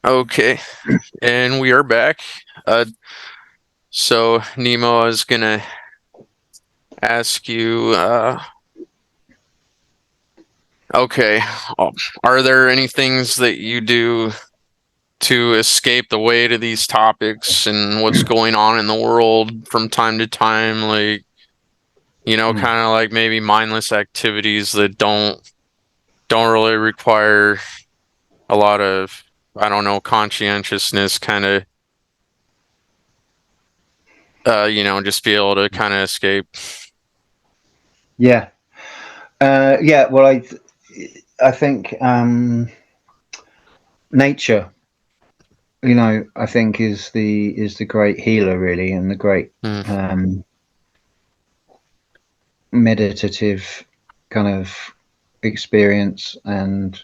Okay, and we are back. Uh, so Nemo, I was gonna ask you, okay, are there any things that you do to escape the weight of these topics and what's going on in the world from time to time? Like, Mm. kind of like maybe mindless activities that don't really require a lot of, I don't know, conscientiousness, kind of, just be able to kind of escape. Yeah, yeah. Well, I think nature, I think is the great healer, really, and the great Mm, um, meditative kind of experience. And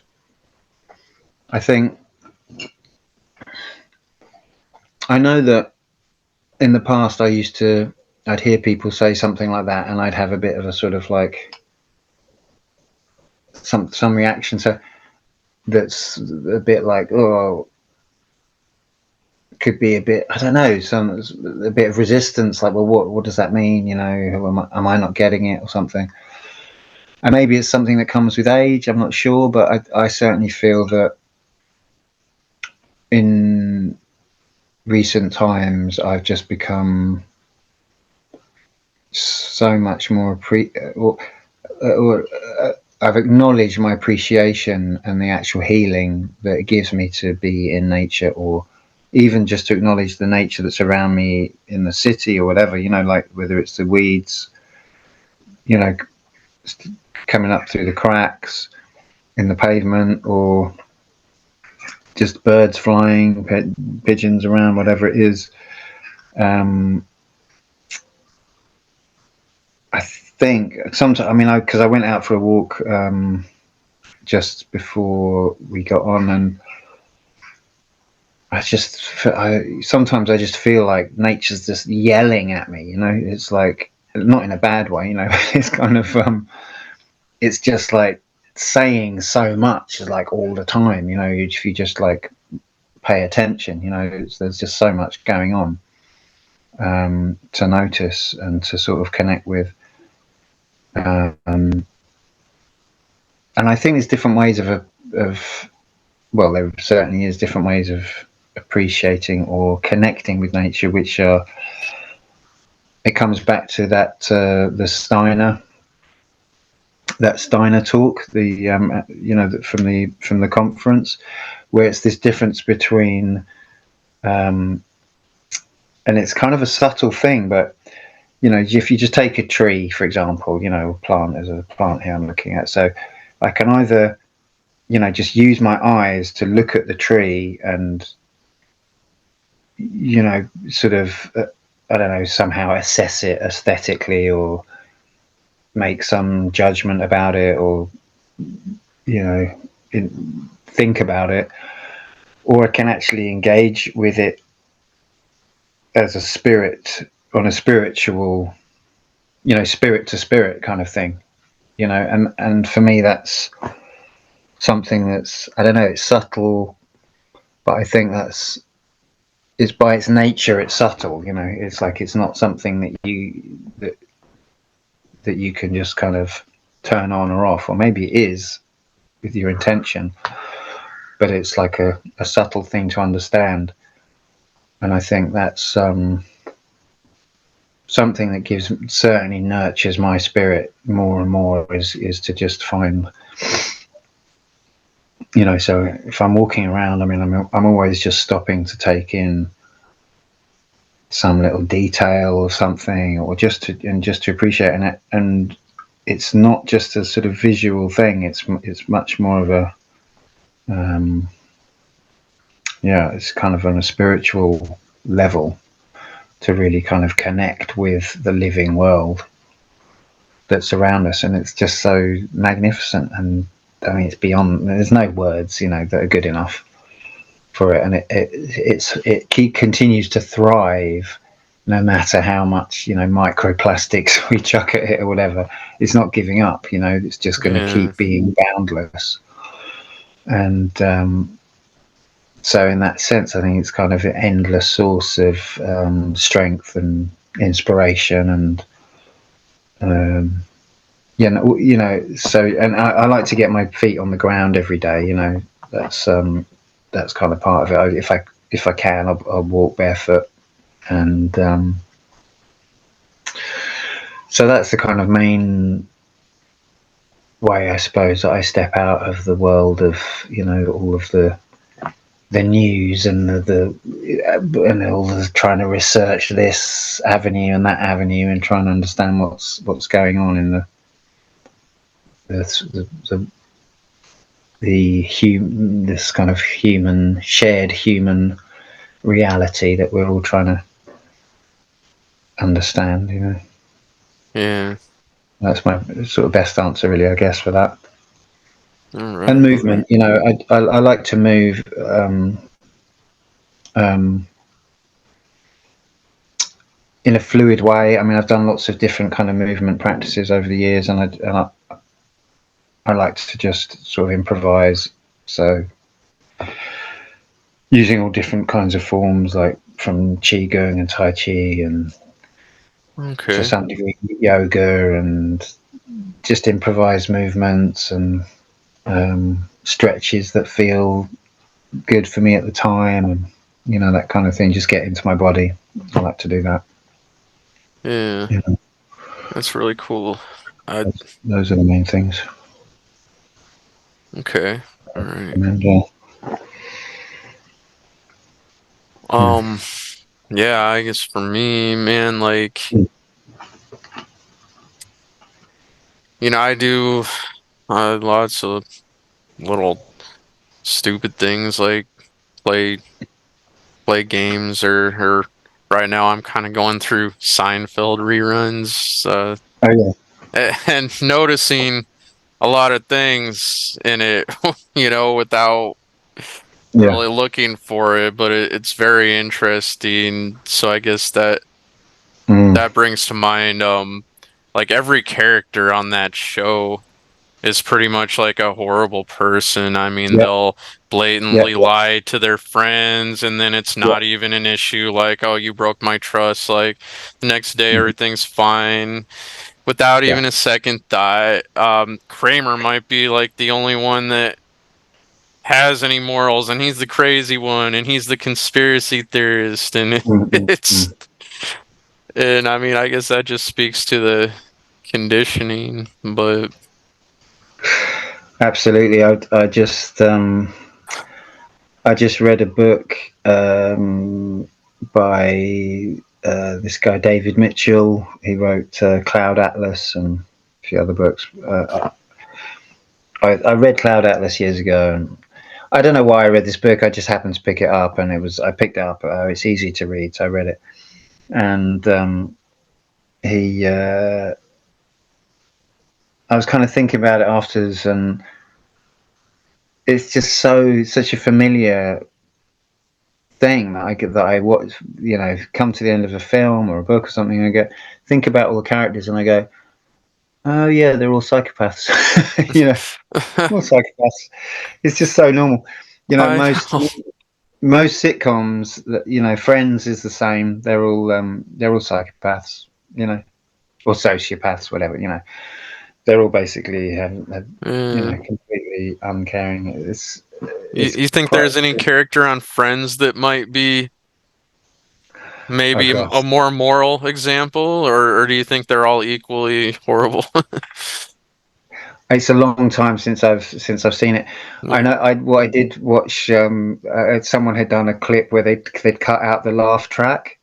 I think I know that in the past I'd hear people say something like that, and I'd have a bit of a sort of like some reaction. So that's a bit like, oh, could be a bit, I don't know, some a bit of resistance, like, well, what does that mean? Am I not getting it or something? And maybe it's something that comes with age. I'm not sure, but I certainly feel that in recent times I've just become so much more I've acknowledged my appreciation and the actual healing that it gives me to be in nature, or even just to acknowledge the nature that's around me in the city or whatever, like whether it's the weeds, you know, coming up through the cracks in the pavement, or just birds flying, pigeons around, whatever it is. Um, I think sometimes, I mean, because I went out for a walk just before we got on, and sometimes I just feel like nature's just yelling at me. It's like, not in a bad way. It's kind of it's just like saying so much, like all the time. If you just like pay attention, there's just so much going on to notice and to sort of connect with. Um, and I think there's different ways of well, there certainly is different ways of appreciating or connecting with nature, which are, it comes back to that Steiner talk, the from the conference, where it's this difference between, and it's kind of a subtle thing, but if you just take a tree, for example, plant, as a plant here I'm looking at, so I can either just use my eyes to look at the tree and sort of, I don't know, somehow assess it aesthetically, or make some judgment about it, or you know think about it, or I can actually engage with it as a spirit, on a spiritual, spirit to spirit kind of thing. And for me, that's something that's, I don't know, it's subtle, but I think it's by its nature, it's subtle. It's like, it's not something that you can just kind of turn on or off, or maybe it is with your intention, but it's like a subtle thing to understand. And I think that's something that certainly nurtures my spirit more and more, is to just find, so if I'm walking around, I mean, I'm always just stopping to take in some little detail or something, or just to appreciate it. And it's not just a sort of visual thing, it's much more of a, um, yeah, it's kind of on a spiritual level, to really kind of connect with the living world that's around us. And it's just so magnificent. And I mean, it's beyond, there's no words, that are good enough for it. And it continues to thrive, no matter how much, microplastics we chuck at it or whatever. It's not giving up, it's just going to yeah. keep being boundless. And So in that sense, I think it's kind of an endless source of strength and inspiration, and so, and I like to get my feet on the ground every day. That's kind of part of it. If I can, I'll walk barefoot, and so that's the kind of main way, I suppose, that I step out of the world of all of the news and and all the trying to research this avenue and that avenue and trying to understand what's going on in this kind of shared human reality that we're all trying to understand. Yeah. That's my sort of best answer, really, I guess, for that. All And right. movement, I like to move. Um, in a fluid way. I mean, I've done lots of different kind of movement practices over the years, and I like to just sort of improvise. So using all different kinds of forms, like from qigong and tai chi, and to Okay. some degree yoga, and just improvise movements and stretches that feel good for me at the time, and that kind of thing. Just get into my body. I like to do that. Yeah. You know, That's really cool. I those are the main things. okay. All right. And yeah. Um, yeah, I guess for me, man, like, I do lots of little stupid things like play play games or right now I'm kind of going through Seinfeld reruns Oh yeah, and noticing a lot of things in it, without yeah. really looking for it, but it's very interesting. So I guess Mm. that brings to mind like every character on that show is pretty much like a horrible person. I mean, Yep, they'll yep, blatantly lie to their friends, and then it's yep. not even an issue. Like, oh, you broke my trust. Like, the next day, Mhm. everything's fine without Yeah. even a second thought. Kramer might be like the only one that has any morals, and he's the crazy one, and he's the conspiracy theorist, and Mm, mm, it's, mm. and I mean, I guess that just speaks to the conditioning, but Absolutely. I just read a book by this guy David Mitchell. He wrote Cloud Atlas and a few other books. I read Cloud Atlas years ago, and I don't know why I read this book. I just happened to pick it up, and I picked it up. It's easy to read, so I read it. And he, I was kind of thinking about it afterwards, and it's just such a familiar thing that I watch. Come to the end of a film or a book or something, and I go think about all the characters, and I go, oh yeah, they're all psychopaths. All psychopaths. It's just so normal. I Most sitcoms, Friends is the same. They're all psychopaths. Or sociopaths, whatever. They're all basically uh, completely uncaring. you It's think quite. there's any character on Friends that might be Oh maybe a gosh, more moral example, or do you think they're all equally horrible? it's a long time since I've seen it. I know. I did watch. Someone had done a clip where they'd cut out the laugh track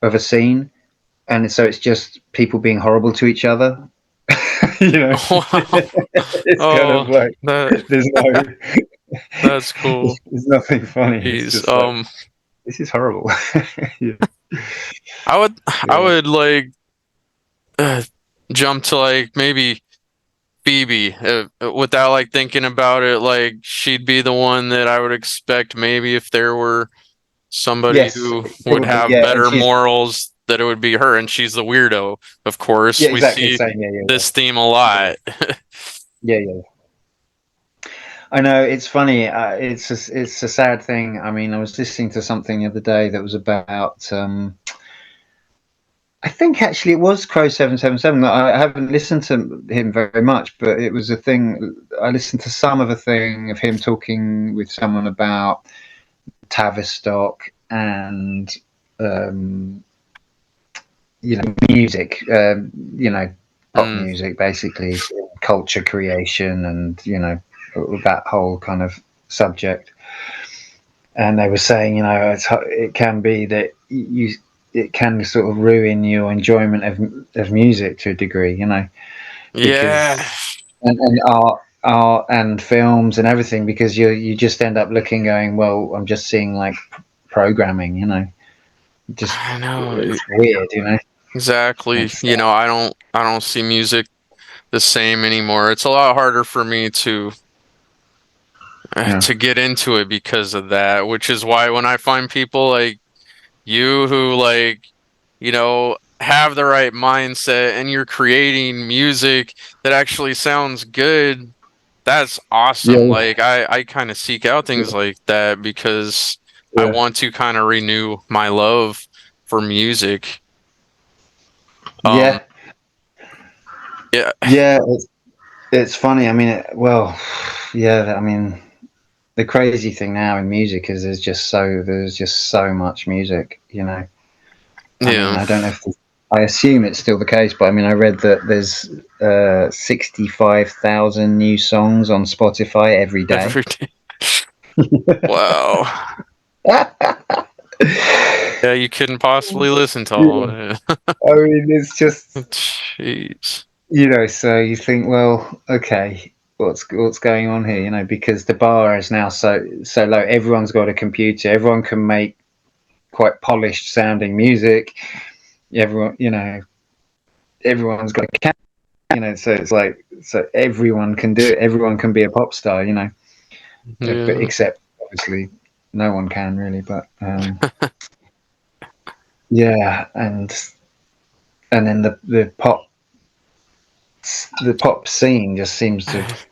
of a scene, and so it's just people being horrible to each other. Wow. It's kind of Oh, like that that's cool. there's nothing funny. It's Jeez. just like this is horrible. Yeah, I would I yeah. would like uh, jump to like maybe Phoebe without like thinking about it. Like she'd be the one that I would expect maybe if there were somebody Yes, who would probably. have Yeah, and better she's morals that it would be her, and she's the weirdo. Of yeah, course, we exactly the see same. Yeah, yeah, this theme a yeah, lot. yeah, yeah, yeah. I know it's funny. It's a sad thing. I mean, I was listening to something the other day that was about. I think actually it was Crow 777. I haven't listened to him very much, but it was a thing. I listened to some of a thing of him talking with someone about Tavistock and um, music. Pop Mm, music, basically culture creation, and that whole kind of subject. And they were saying, it can be that it can sort of ruin your enjoyment of music to a degree, yeah, because and art and films and everything, because you just end up looking, going, well, I'm just seeing like programming, just I know it's weird, exactly. It's I don't see music the same anymore. It's a lot harder for me yeah, to get into it because of that, which is why when I find people like you who have the right mindset and you're creating music that actually sounds good, that's awesome. yeah, Like I kind of seek out things like that because I yeah, want to kind of renew my love for music. Um, yeah, yeah, yeah. It's funny. I mean, yeah. I mean, the crazy thing now in music is there's just so much music. I mean, yeah, I don't know if I assume it's still the case, but I mean, I read that there's 65,000 new songs on Spotify every day. every day. Wow. Yeah, you couldn't possibly listen to all Yeah, of I mean, it's just it. Jeez. so you think, well, okay, what's going on here? Because the bar is now so low. Everyone's got a computer. Everyone can make quite polished sounding music. Everyone, everyone's got a camera. So it's like, so everyone can do it. Everyone can be a pop star. But Yeah. except obviously no one can really. But yeah, and then the pop scene just seems to have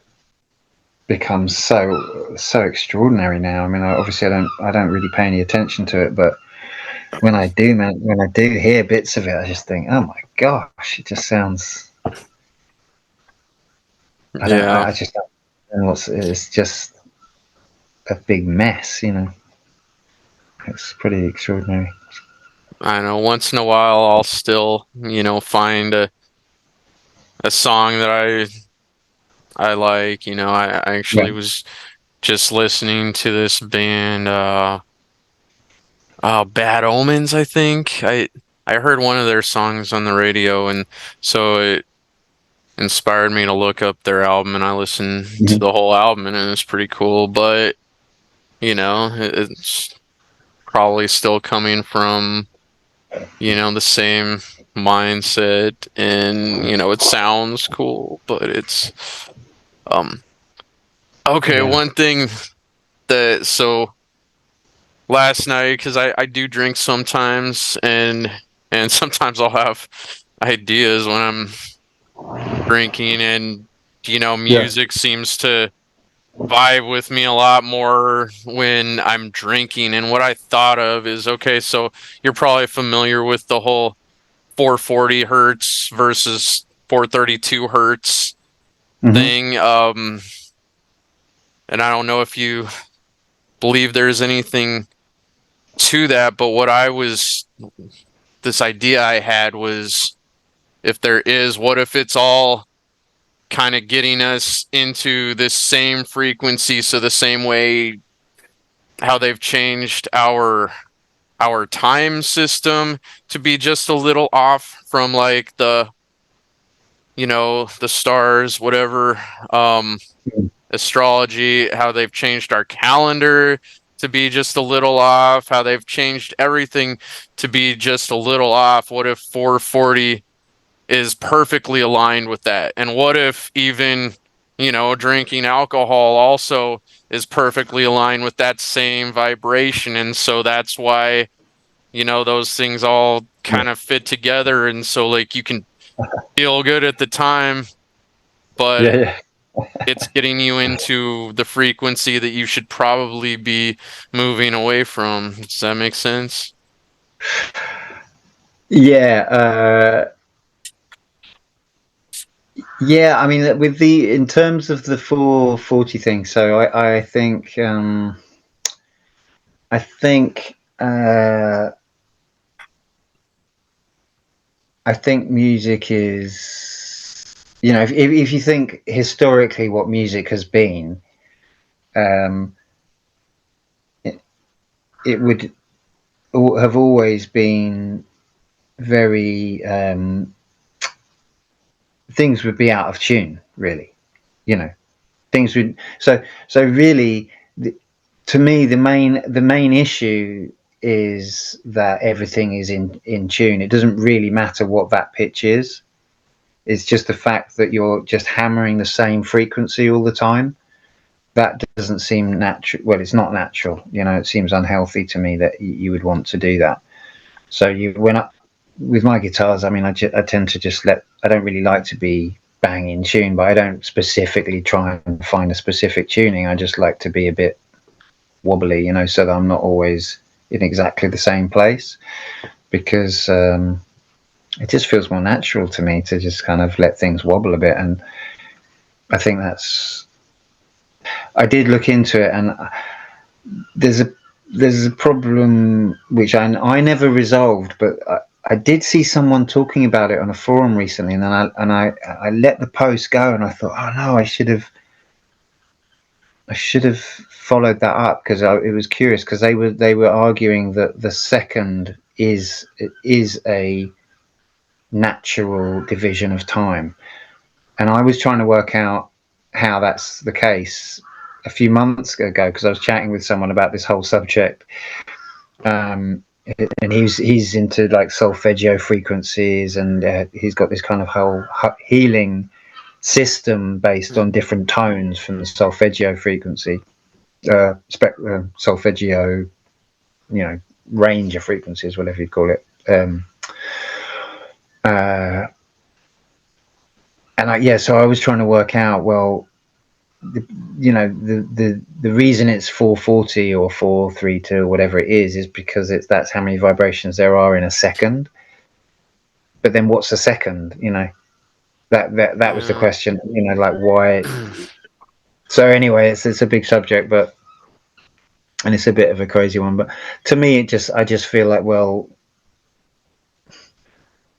become so extraordinary now. I mean, obviously I don't really pay any attention to it, but when I do hear bits of it, I just think, oh my gosh, it just sounds. I don't. Yeah. I just don't know it's just a big mess. It's pretty extraordinary. I know once in a while I'll still, find a song that I like. I Yeah. actually was just listening to this band, Bad Omens, I think. I heard one of their songs on the radio, and so it inspired me to look up their album, and I listened to Mhm. the whole album, and it's pretty cool. But it's probably still coming from the same mindset, and it sounds cool, but it's um okay. Yeah. One thing that so last night, because I do drink sometimes, and sometimes I'll have ideas when I'm drinking, and Yeah. music seems to vibe with me a lot more when I'm drinking. And what I thought of is, okay, so you're probably familiar with the whole 440 hertz versus 432 hertz Hmm. thing. And I don't know if you believe there's anything to that, but this idea I had was, if there is, what if it's all kind of getting us into this same frequency? So the same way how they've changed our time system to be just a little off from like the stars, whatever, um, astrology, how they've changed our calendar to be just a little off, how they've changed everything to be just a little off. What if 440 is perfectly aligned with that? And what if even, drinking alcohol also is perfectly aligned with that same vibration? And so that's why, those things all Yeah. kind of fit together. And so, like, you can feel good at the time, but Yeah. Yeah. it's getting you into the frequency that you should probably be moving away from. Does that make sense? Yeah, yeah. I mean, with the in terms of the 440 thing, so I think I think music is, if you think historically what music has been, um, it, it would have always been very, things would be out of tune, really. You know, things would, so really, to me, the main issue is that everything is in tune. It doesn't really matter what that pitch is. It's just the fact that you're just hammering the same frequency all the time. That doesn't seem natural. Well, it's not natural. It seems unhealthy to me that you would want to do that. So when with my guitars, I mean, I tend to just I don't really like to be bang in tune, but I don't specifically try and find a specific tuning. I just like to be a bit wobbly, so that I'm not always in exactly the same place, because it just feels more natural to me to just kind of let things wobble a bit. And I think I did look into it, and there's a there's a problem which I never resolved, but I did see someone talking about it on a forum recently, and then I let the post go, and I thought, oh no, I should have followed that up, because it was curious, because they were arguing that the second is a natural division of time, and I was trying to work out how that's the case a few months ago, because I was chatting with someone about this whole subject, um, and he's into like solfeggio frequencies, and he's got this kind of whole healing system based on different tones from the solfeggio frequency, solfeggio, range of frequencies, whatever you call it. Uh, so I was trying to work out, well, the reason it's 440 or 432 or whatever it is because that's how many vibrations there are in a second. But then what's a second? That was the Yeah. question. Like, why? So anyway, it's a big subject, and it's a bit of a crazy one. But to me, I just feel like, well,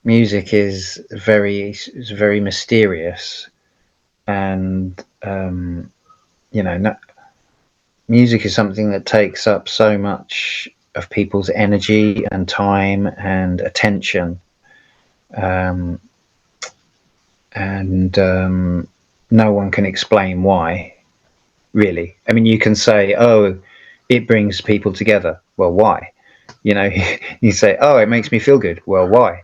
music is very mysterious, and music is something that takes up so much of people's energy and time and attention, um, and no one can explain why, really. I mean, you can say, oh, it brings people together. Well, why? You say, oh, it makes me feel good. Well, why?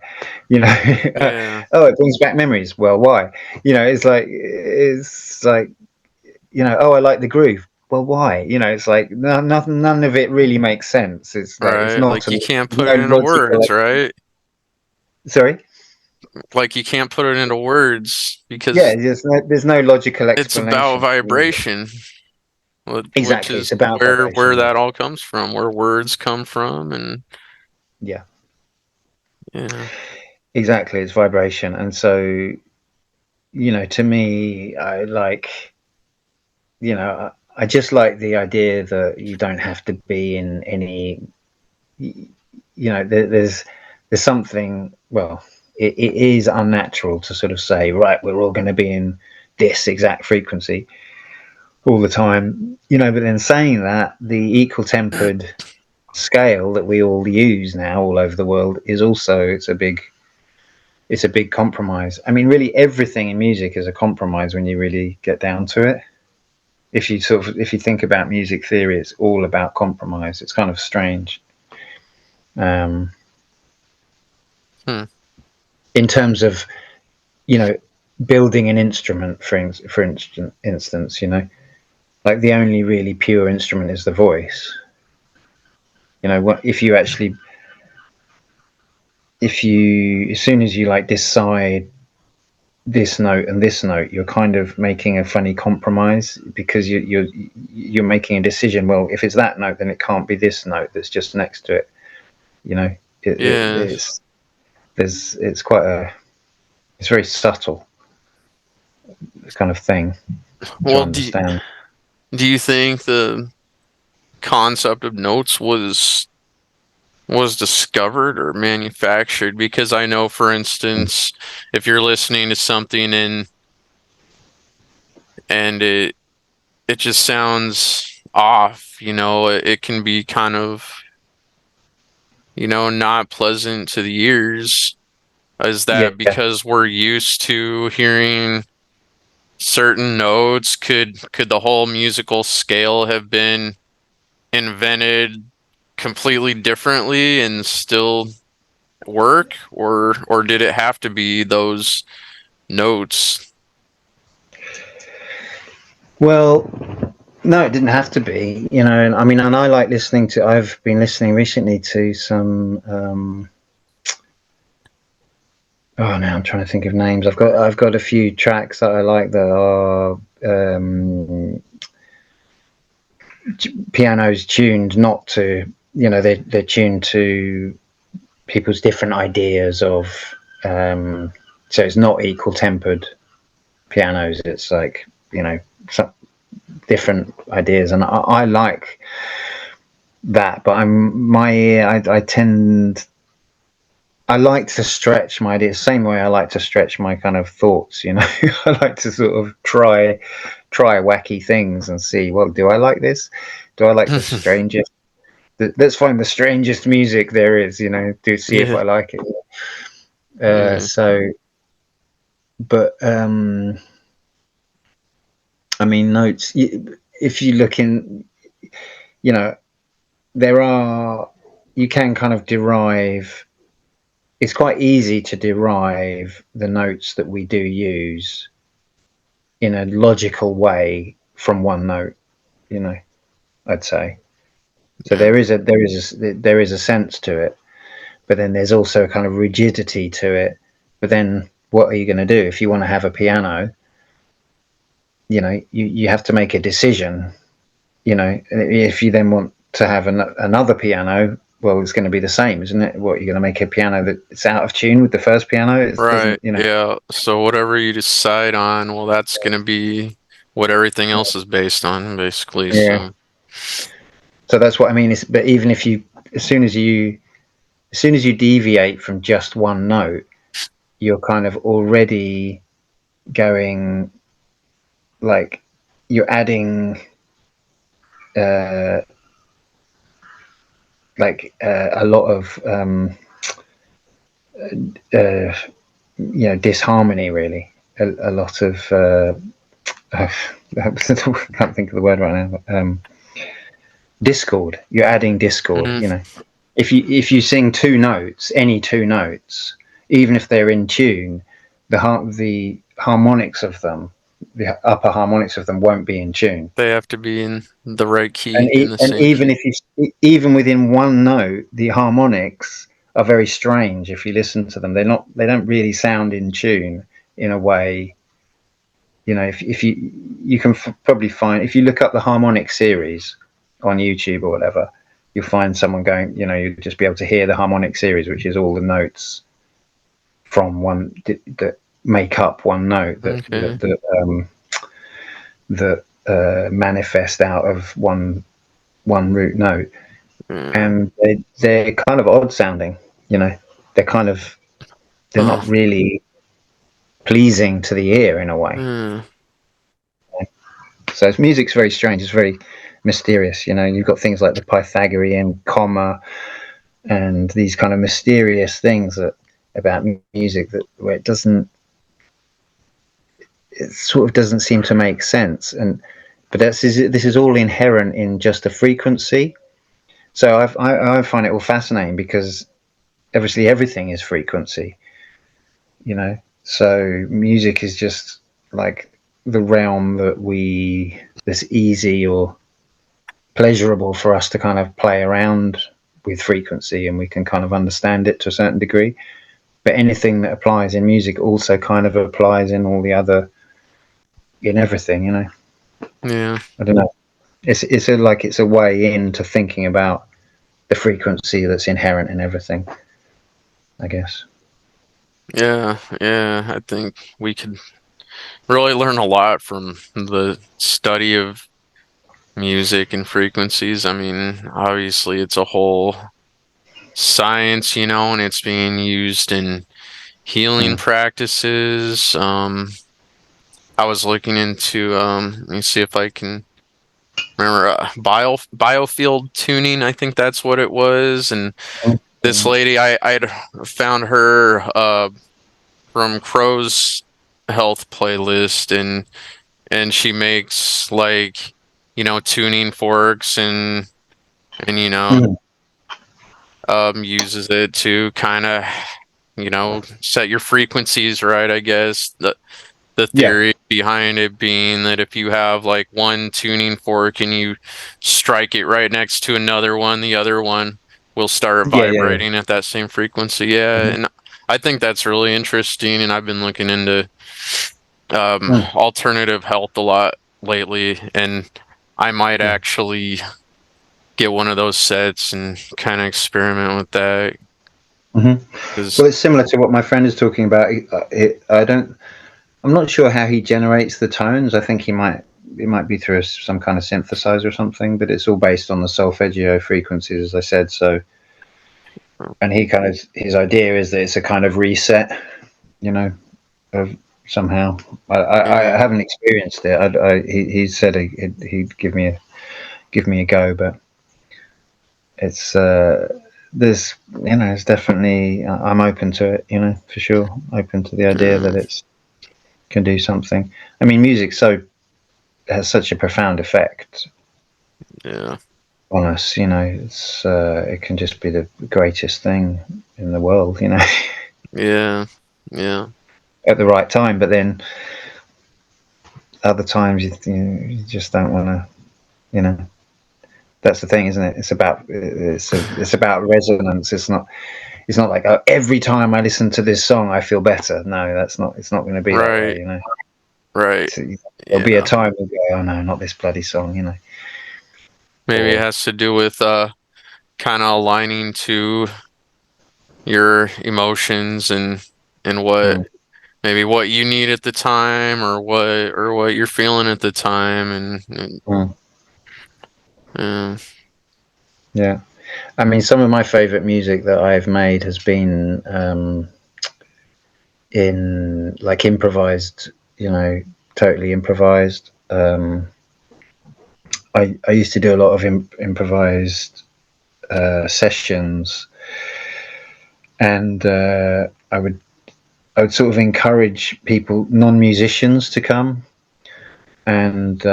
Yeah. Oh, it brings back memories. Well, why? It's like oh, I like the groove. Well, why? It's like none of it really makes sense. It's like it's Right. not Like you can't put no it into logical. words, right? Sorry. Like you can't put it into words Yeah, because there's no logical it's about explanation. vibration, which Exactly, is it's about where vibration. that Yeah, all comes from, where words come from, and yeah, yeah. exactly. It's vibration, and so to me, I just like the idea that you don't have to be in any. There's something. Well, it is unnatural to sort of say, right, we're all going to be in this exact frequency all the time, but then saying that, the equal tempered scale that we all use now all over the world is also, it's a big compromise. I mean, really everything in music is a compromise when you really get down to it. If you think about music theory, it's all about compromise. It's kind of strange, um, Hmm. in terms of, you know building an instrument, for instance, like the only really pure instrument is the voice. What if you actually, as soon as you like decide this note and this note, you're kind of making a funny compromise because you're making a decision. Well, if it's that note, then it can't be this note that's just next to it. You know, Yeah. it's quite a it's very subtle kind of thing to Well, understand. do you think the concept of notes was discovered or manufactured? Because I know, for instance, if you're listening to something and it just sounds off, it can be kind of, not pleasant to the ears. Is that Yeah. because we're used to hearing certain notes? Could the whole musical scale have been invented completely differently and still work, or did it have to be those notes? Well, no, it didn't have to be. And I mean, and I like listening to. I've been listening recently to some. Oh, now I'm trying to think of names. I've got a few tracks that I like that are pianos tuned not to. They're tuned to people's different ideas of. So it's not equal tempered pianos. It's like some different ideas, and I like that. But I tend I like to stretch my ideas, same way I like to stretch my kind of thoughts. I like to sort of try wacky things and see. Well, do I like this? Do I like the strangest? Let's find the strangest music there is. To see if Yeah, I like it. yeah. So, but I mean, notes. If you look in, you know, there are. You can kind of derive. It's quite easy to derive the notes that we do use in a logical way from one note. You know, I'd say. So Yeah. there is a sense to it, but then there's also a kind of rigidity to it. But then, what are you going to do if you want to have a piano? You have to make a decision. If you then want to have another piano, well, it's going to be the same, isn't it? What, you're going to make a piano that's out of tune with the first piano? It Right. doesn't, you know. Yeah. So whatever you decide on, well, that's gonna be what everything else is based on, basically. Yeah. So, So that's what I mean. But even if you, as soon as you deviate from just one note, you're kind of already going, like, you're adding uh, a lot of uh, disharmony, really. A lot of I can't think of the word right now. But, discord. You're adding discord. mhm, If you sing two notes, any two notes, even if they're in tune, the harmonics of them, the upper harmonics of them, won't be in tune. they have to be in the right And key, in the and same even key. if even within one note, the harmonics are very strange. If you listen to them, they don't really sound in tune in a way. If you can probably find, if you look up the harmonic series on YouTube or whatever, you'll find someone going. You'll just be able to hear the harmonic series, which is all the notes from one that make up one note Okay. that manifest out of one root note, Yeah. and they're kind of odd sounding. They're kind of they're Huh. not really pleasing to the ear in a way. Yeah. So music's very strange. It's very mysterious. You've got things like the Pythagorean comma and these kind of mysterious things about music that where it sort of doesn't seem to make sense. But this is all inherent in just the frequency. So I find it all fascinating because obviously everything is frequency. So music is just like the realm that's easy or pleasurable for us to kind of play around with frequency, and we can kind of understand it to a certain degree. but anything that applies in music also kind of applies in all the other, in everything, you know. Yeah. I don't know. It's a way into thinking about the frequency that's inherent in everything, I guess. Yeah. Yeah. I think we could really learn a lot from the study of music and frequencies. I mean, obviously, it's a whole science, and it's being used in healing Mm. practices. I was looking into, let me see if I can remember, biofield tuning. I think that's what it was. And this Mm. lady, I had found her from Crow's health playlist, and she makes like, tuning forks and Mm. uses it to kind of, set your frequencies right, I guess. The Yeah, theory behind it being that if you have like one tuning fork and you strike it right next to another one, the other one will start yeah. vibrating at that same frequency. Yeah, Mm-hmm. and I think that's really interesting, and I've been looking into Mm. alternative health a lot lately, and I might Yeah. actually get one of those sets and kind of experiment with that Mm-hmm. because Well, it's similar to what my friend is talking about. I don't. I'm not sure how he generates the tones. I think it might be through some kind of synthesizer or something, but it's all based on the solfeggio frequencies, as I said. So, and he kind of his idea is that it's a kind of reset, you know, of somehow. I yeah, haven't experienced it. He said he'd give me a go, but it's there's it's definitely I'm open to it, for sure. Open to the idea that yeah, it's can do something. I mean, music has such a profound effect yeah, on us. It can just be the greatest thing in the world. yeah, yeah, At the right time. But then other times you just don't want to. You know, that's the thing, isn't it? It's about resonance. It's not like, oh, every time I listen to this song I feel better. No, that's not. It's not going to be that way. right, right, So, there'll be a yeah. time we go, oh no, not this bloody song. Maybe it Or has to do with kind of aligning to your emotions and what mm, maybe what you need at the time or what you're feeling at the time and mm, yeah, yeah. I mean, some of my favorite music that I've made has been in like improvised, totally improvised. I used to do a lot of improvised sessions, and I would sort of encourage people, non-musicians, to come. And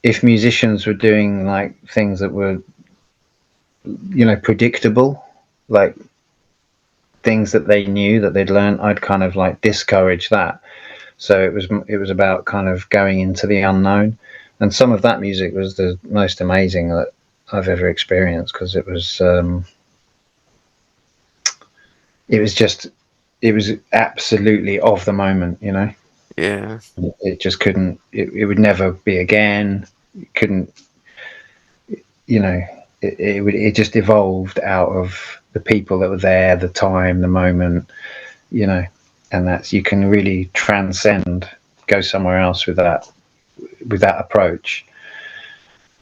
if musicians were doing like things that were, predictable, like things that they knew that they'd learned, I'd kind of like discourage that. So it was about kind of going into the unknown, and some of that music was the most amazing that I've ever experienced because it was just it was absolutely of the moment. yeah, It just couldn't. It would never be again. It couldn't. You know. It just evolved out of the people that were there, the time, the moment. You know, and that's you can really transcend, go somewhere else with that approach.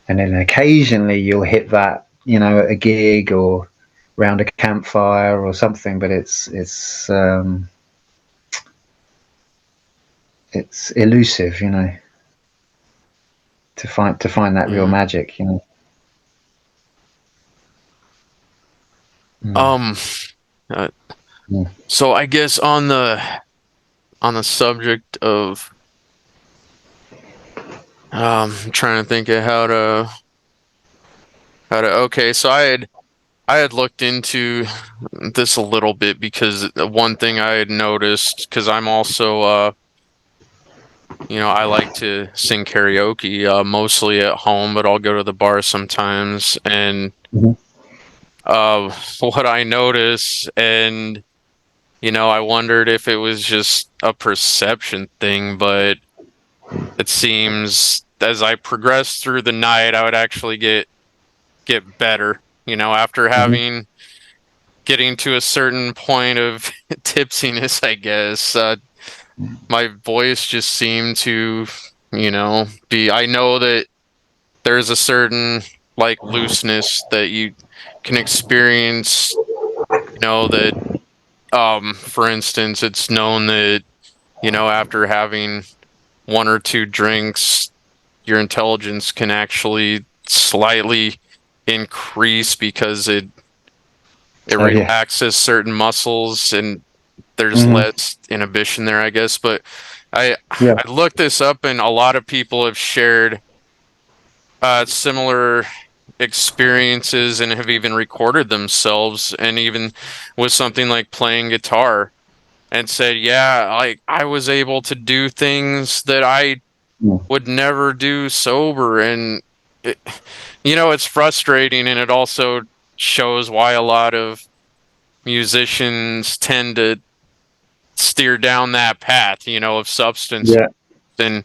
And then occasionally you'll hit that, at a gig or round a campfire or something, but it's elusive, to find that real yeah. magic. Mm, um uh, mm, so I guess on the subject of I'm trying to think of how to okay, so I had looked into this a little bit because one thing I had noticed, because I'm also I like to sing karaoke, mostly at home, but I'll go to the bar sometimes. And mhm, what I notice, and I wondered if it was just a perception thing, but it seems as I progressed through the night, I would actually get better. After Mhm. having getting to a certain point of tipsiness, I guess. My voice just seemed to, be. I know that there's a certain like looseness that you can experience. That for instance, it's known that after having one or two drinks, your intelligence can actually slightly increase because it Oh yeah. relaxes certain muscles and there's Hmm. less inhibition there, I guess. But Yeah. I looked this up, and a lot of people have shared similar experiences and have even recorded themselves, and even with something like playing guitar, and said, "Yeah, like I was able to do things that I Mm. would never do sober," and it, it's frustrating, and it also shows why a lot of musicians tend to steer down that path, of substance. Yeah. And,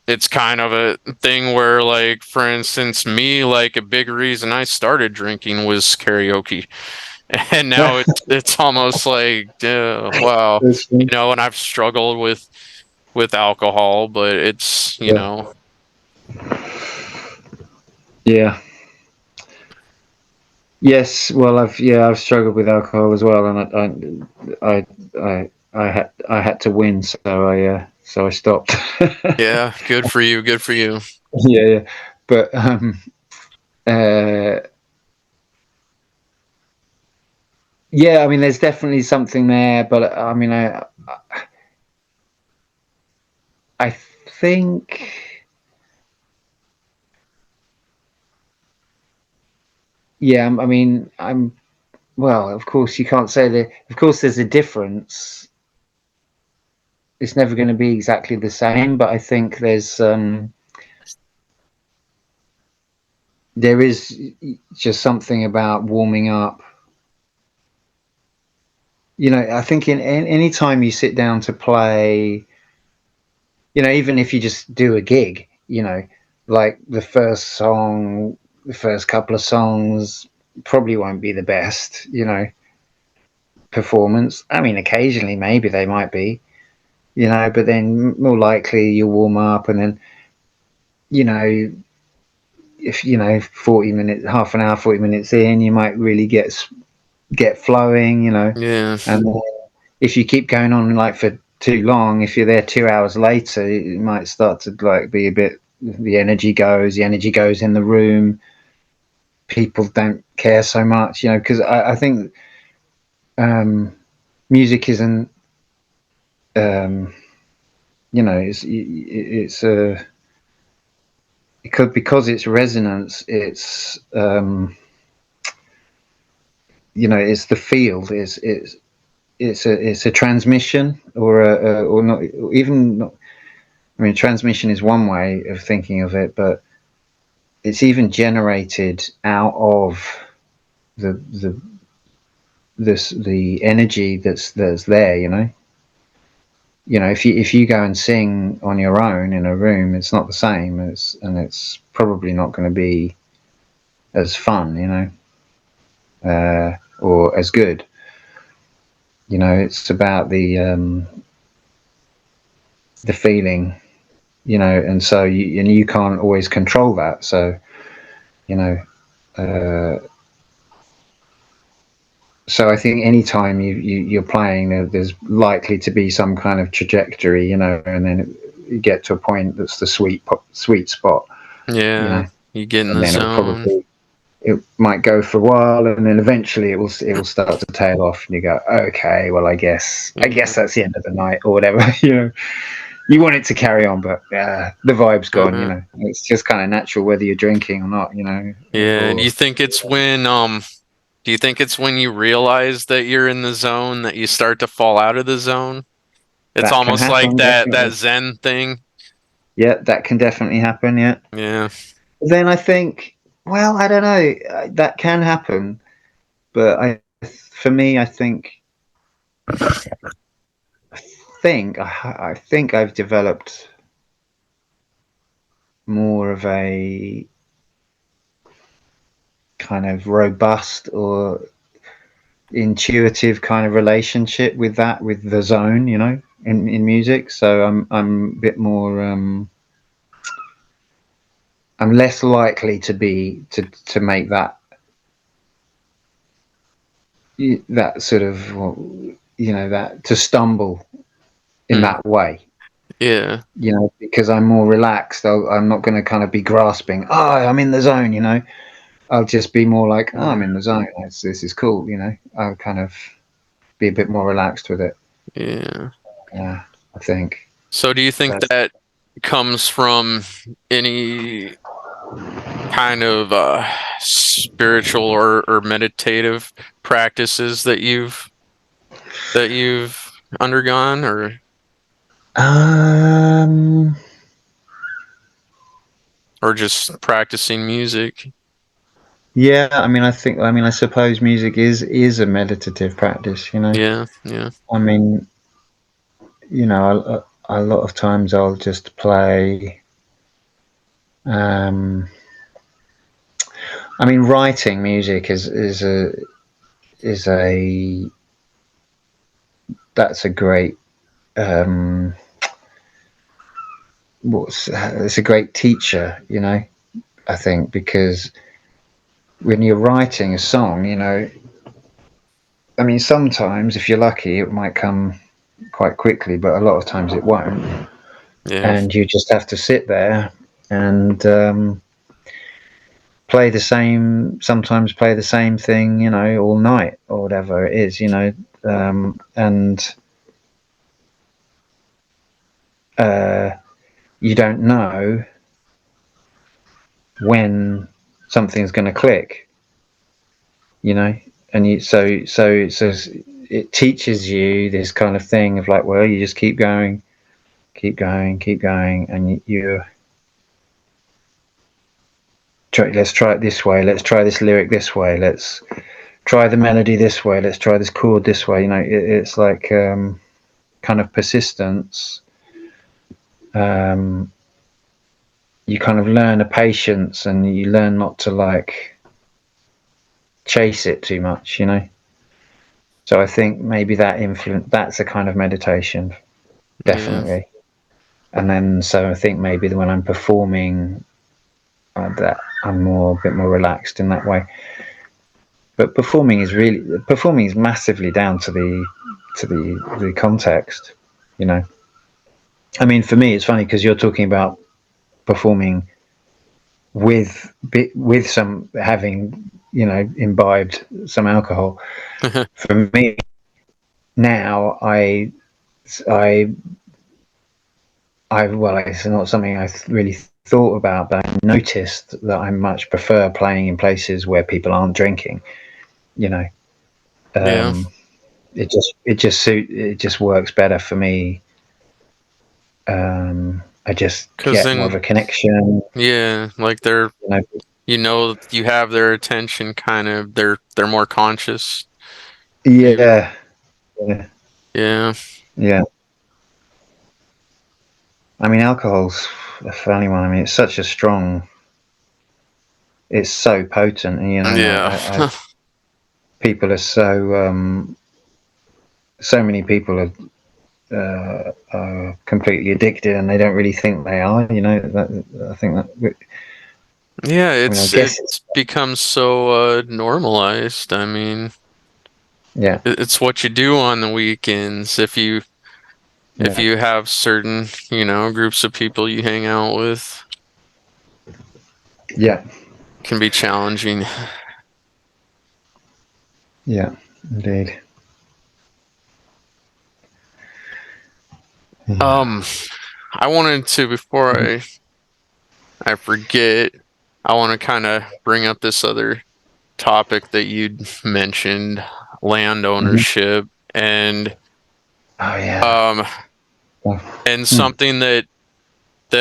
it's kind of a thing where, like, for instance, me, like, a big reason I started drinking was karaoke. And now it's almost like, wow, That's fun. and I've struggled with alcohol, but it's, Yeah. Yeah. Yes. Well, I've struggled with alcohol as well, and I had to win, so I stopped. yeah, good for you, good for you. Yeah, yeah. But uh, yeah, I mean, there's definitely something there, but I mean, I think, yeah, I mean, I'm well. Of course, you can't say that. Of course, there's a difference. It's never going to be exactly the same, but I think there is just something about warming up. I think in any time you sit down to play, even if you just do a gig, like the first couple of songs probably won't be the best, performance. I mean, occasionally maybe they might be, but then more likely you'll warm up, and then, you know, if 40 minutes, half an hour, 40 minutes in, you might really get flowing, Yeah, and if you keep going on like for too long, if you're there 2 hours later, it might start to like be a bit. The energy goes in the room. People don't care so much, because I think music isn't, um, it's a because it's resonance. It's the field. It's a transmission, or not, or even not. I mean, transmission is one way of thinking of it, but it's even generated out of the the energy that's there. If you go and sing on your own in a room, it's not the same. It's probably not going to be as fun, or as good. It's about the feeling, and you can't always control that. So you know, uh, so I think anytime you're playing, there's likely to be some kind of trajectory, and then you get to a point that's the sweet spot, you yeah, know, you get in and the then zone. it might go for a while, and then eventually it will start to tail off, and you go, okay, well, I guess Yeah. that's the end of the night or whatever. You want it to carry on, but the vibe's gone. Uh-huh. It's just kind of natural whether you're drinking or not. Yeah, and Or do you think it's when you realize that you're in the zone that you start to fall out of the zone? It's that can almost like happen, that definitely. Zen thing. Yeah, that can definitely happen. Yeah. Yeah. Then I think, well, I don't know. That can happen, but for me, I think I think I've developed more of a kind of robust or intuitive kind of relationship with that, with the zone, in music. So I'm a bit more I'm less likely to be to make that sort of, well, that to stumble in Hmm. that way, Yeah. because I'm more relaxed. I'm not going to kind of be grasping, oh, I'm in the zone. I'll just be more like, oh, I'm in the zone. This is cool. I'll kind of be a bit more relaxed with it. Yeah. I think. So do you think That's, that comes from any kind of spiritual or meditative practices that you've undergone um, or just practicing music? yeah. I suppose music is a meditative practice. Yeah, yeah. I mean, a lot of times I'll just play. Um, writing music is a that's a great it's a great teacher. I think, because when you're writing a song, sometimes if you're lucky, it might come quite quickly, but a lot of times it won't, Yeah. and you just have to sit there and sometimes play the same thing, all night or whatever it is, and uh, you don't know when something's going to click, you know, and it teaches you this kind of thing of like, well, you just keep going, keep going, keep going, and let's try it this way, let's try this lyric this way, let's try the melody this way, let's try this chord this way. It's like kind of persistence. Um, you kind of learn a patience, and you learn not to like chase it too much. So I think maybe that's a kind of meditation, Yeah. definitely. And then, so I think maybe when I'm performing, that I'm a bit more relaxed in that way. But performing is massively down to the context. You know, for me, it's funny because you're talking about performing with some having imbibed some alcohol. For me now, I well, it's not something I really thought about, but I noticed that I much prefer playing in places where people aren't drinking. You know, Yeah. um, it just works better for me. I just Because get more of then, a connection. yeah, like You know, you have their attention kind of, they're more conscious, maybe. yeah, yeah, Yeah. yeah. Alcohol's a funny one. It's such a strong. It's so potent, and Yeah. people are so many people are completely addicted, and they don't really think they are. I think that. Yeah, I it's guess it's, it's become so normalized. I mean, yeah, it's what you do on the weekends if yeah, you have certain, groups of people you hang out with, yeah, can be challenging. yeah, indeed. Yeah. Um, I wanted to, before I forget, I want to kind of bring up this other topic that you'd mentioned, land Mhm. ownership, and Oh yeah. um Oh. and Hmm. something that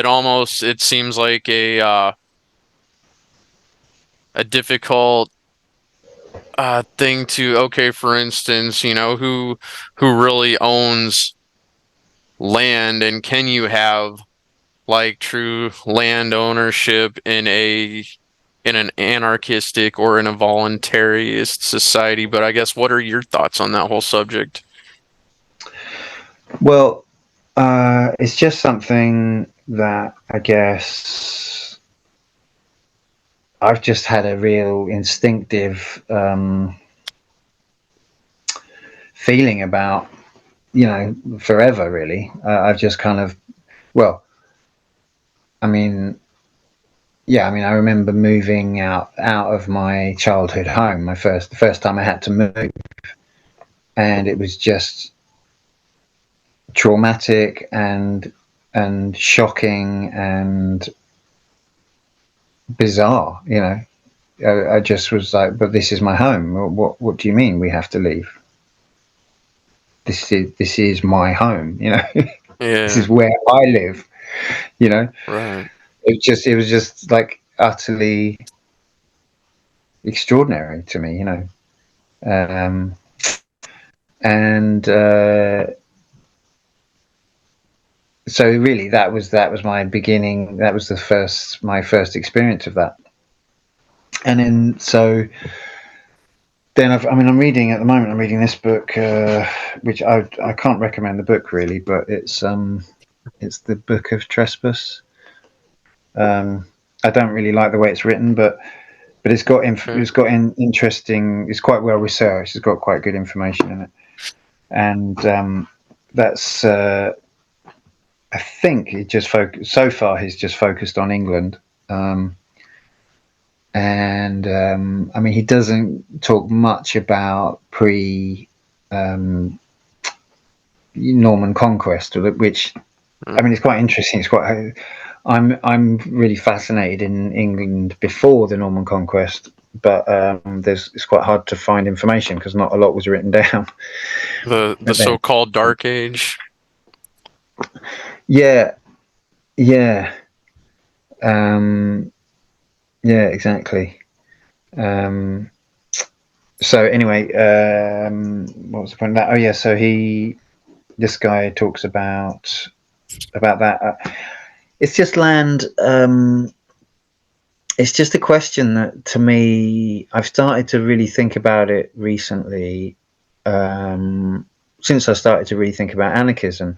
almost, it seems like a difficult thing to, okay, for instance, who really owns land, and can you have like true land ownership in an anarchistic or in a voluntarist society? But I guess, what are your thoughts on that whole subject? Well, it's just something that I guess I've just had a real instinctive feeling about, forever, really. I've just kind of, well, I mean, yeah, I mean, I remember moving out of my childhood home, the first time I had to move, and it was just traumatic and shocking and bizarre. I just was like, but this is my home. What do you mean we have to leave? This is my home. This is Yeah, where I live. You know, right. it was just like utterly extraordinary to me. Um, and so really, that was my beginning. That was my first experience of that. And then I'm reading at the moment. I'm reading this book, which I can't recommend the book really, but it's the Book of Trespass. I don't really like the way it's written, but Okay. it's got interesting. It's quite well researched. It's got quite good information in it, and that's I think it just so far he's just focused on England. And I mean, he doesn't talk much about pre Norman conquest, which I mean, it's quite interesting. It's quite. I'm really fascinated in England before the Norman conquest, but it's quite hard to find information because not a lot was written down. The But then, so-called Dark Age. yeah, yeah, um, yeah, exactly. Um, so anyway, what was the point of that? Oh yeah, so this guy talks about that. It's just land. It's just a question that, to me, I've started to really think about it recently. Since I started to really think about anarchism,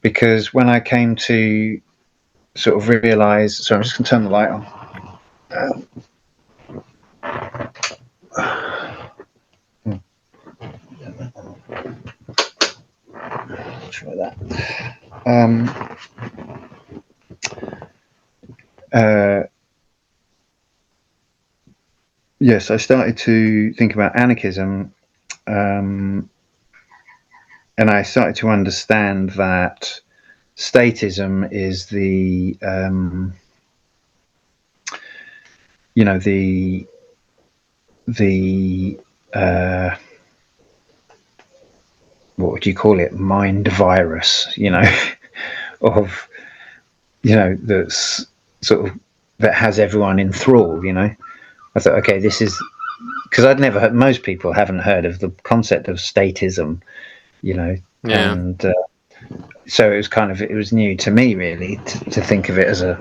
because when I came to sort of realize, so I'm just going to turn the light on. Try that. Uh, yes, I started to think about anarchism, um, and I started to understand that statism is the the what would you call it, mind virus, of that's sort of that has everyone in thrall. I thought, okay, this is because I'd never heard, most people haven't heard of the concept of statism, you know Yeah. and so it was new to me, really, to think of it as a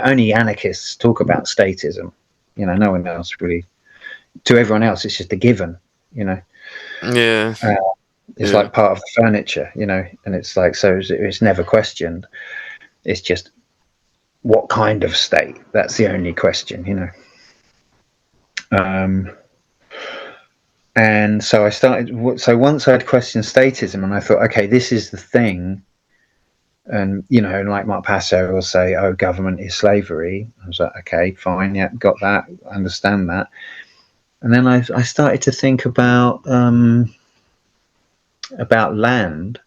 only anarchists talk about statism. No one else really. To everyone else, it's just a given. you know Yeah. uh, it's Yeah. like part of the furniture, and it's like, so it's never questioned. It's just what kind of state. That's the only question. um and so I started. So once I'd questioned statism, and I thought, okay, this is the thing. And like Mark Passo will say, oh, government is slavery. I was like, okay, fine, yeah, got that, understand that. And then I started to think about land,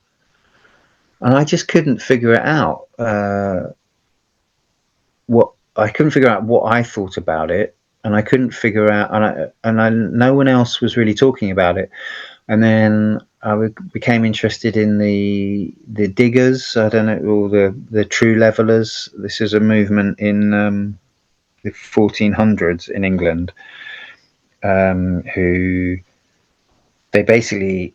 and I just couldn't figure it out. What I couldn't figure out what I thought about it, and I couldn't figure out, no one else was really talking about it. And then became interested in the diggers. I don't know, or the true levelers. This is a movement in the 1400s in England, who they basically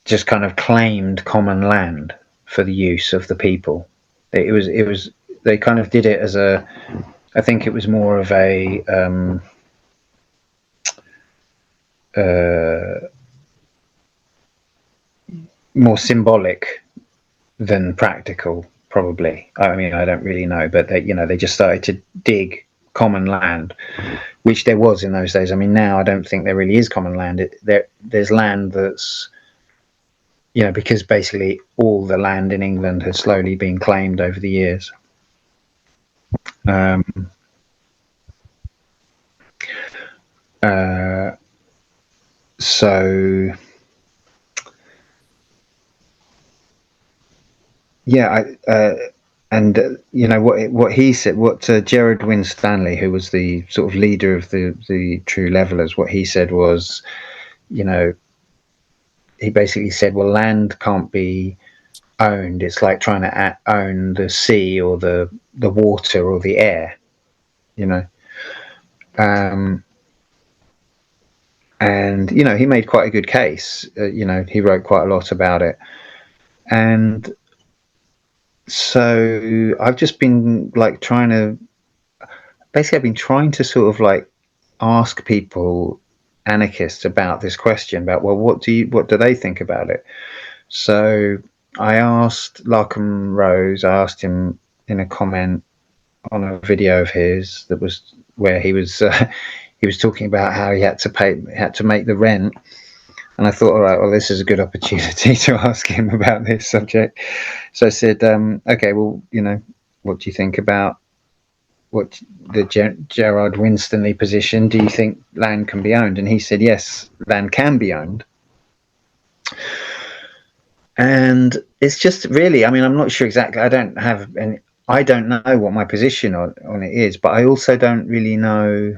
just kind of claimed common land for the use of the people. It was they kind of did it as a, I think it was more of a more symbolic than practical, probably. I mean, I don't really know, but they just started to dig common land, which there was in those days. I mean, now I don't think there really is common land. There's land that's, because basically all the land in England has slowly been claimed over the years. Um, so yeah, what he said, what Gerard Winstanley, who was the sort of leader of the True Levelers, what he said was, he basically said, well, land can't be owned. It's like trying to own the sea or the water or the air, you know. Um, and he made quite a good case. He wrote quite a lot about it, and so I've just been like I've been trying to sort of like ask people, anarchists, about this question about, well, what do they think about it? So I asked Larkham Rose. I asked him in a comment on a video of his that was where he was he was talking about how he had to make the rent, and I thought, all right, well, this is a good opportunity to ask him about this subject. So I said, okay, well, what do you think about what the Gerard Winstanley position? Do you think land can be owned? And he said, yes, land can be owned. And it's just really, I mean, I'm not sure exactly. I don't know what my position on it is, but I also don't really know.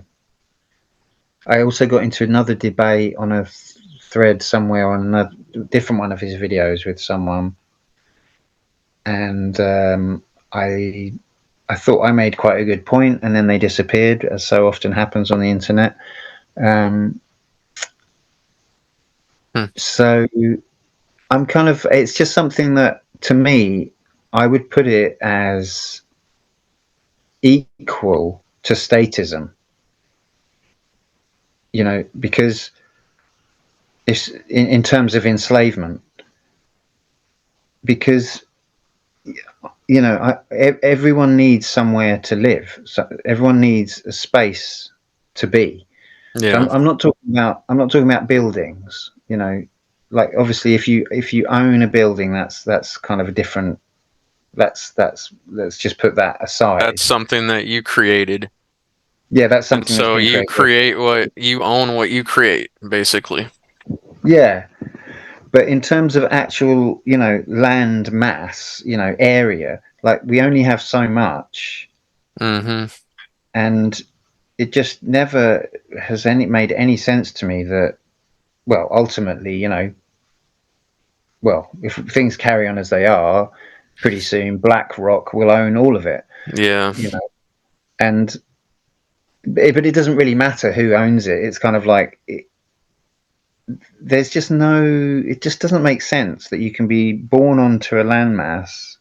I also got into another debate on a thread somewhere on a different one of his videos with someone, and I thought I made quite a good point, and then they disappeared, as so often happens on the internet. So I'm kind of, it's just something that, to me, I would put it as equal to statism, because it's in terms of enslavement, because everyone needs somewhere to live, so everyone needs a space to be. So Yeah. I'm not talking about buildings, like obviously if you own a building, that's kind of a different, let's just put that That's aside. something that you created. Yeah, that's And something that's so been you created. create what you own, what you create, basically. Yeah, but in terms of actual, land mass, area, like we only have so much, Mm-hmm. and it just never has made any sense to me that, well, ultimately, well, if things carry on as they are, pretty soon BlackRock will own all of it, Yeah. and but it doesn't really matter who owns it. It's kind of like there's just it just doesn't make sense that you can be born onto a landmass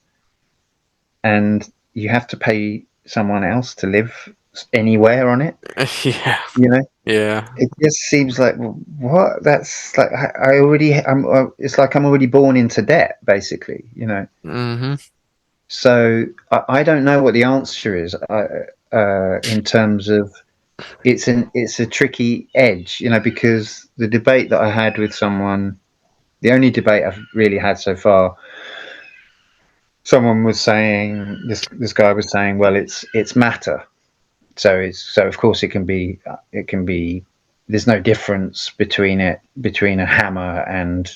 and you have to pay someone else to live anywhere on it. Yeah. You know, Yeah. it just seems like, what? That's like I already. It's like I'm already born into debt, basically. Mm-hmm. So I don't know what the answer is. In terms of, it's a tricky edge, because the debate that I had with someone, the only debate I've really had so far, someone was saying, this guy was saying, well, it's matter. So of course it can be, there's no difference between a hammer and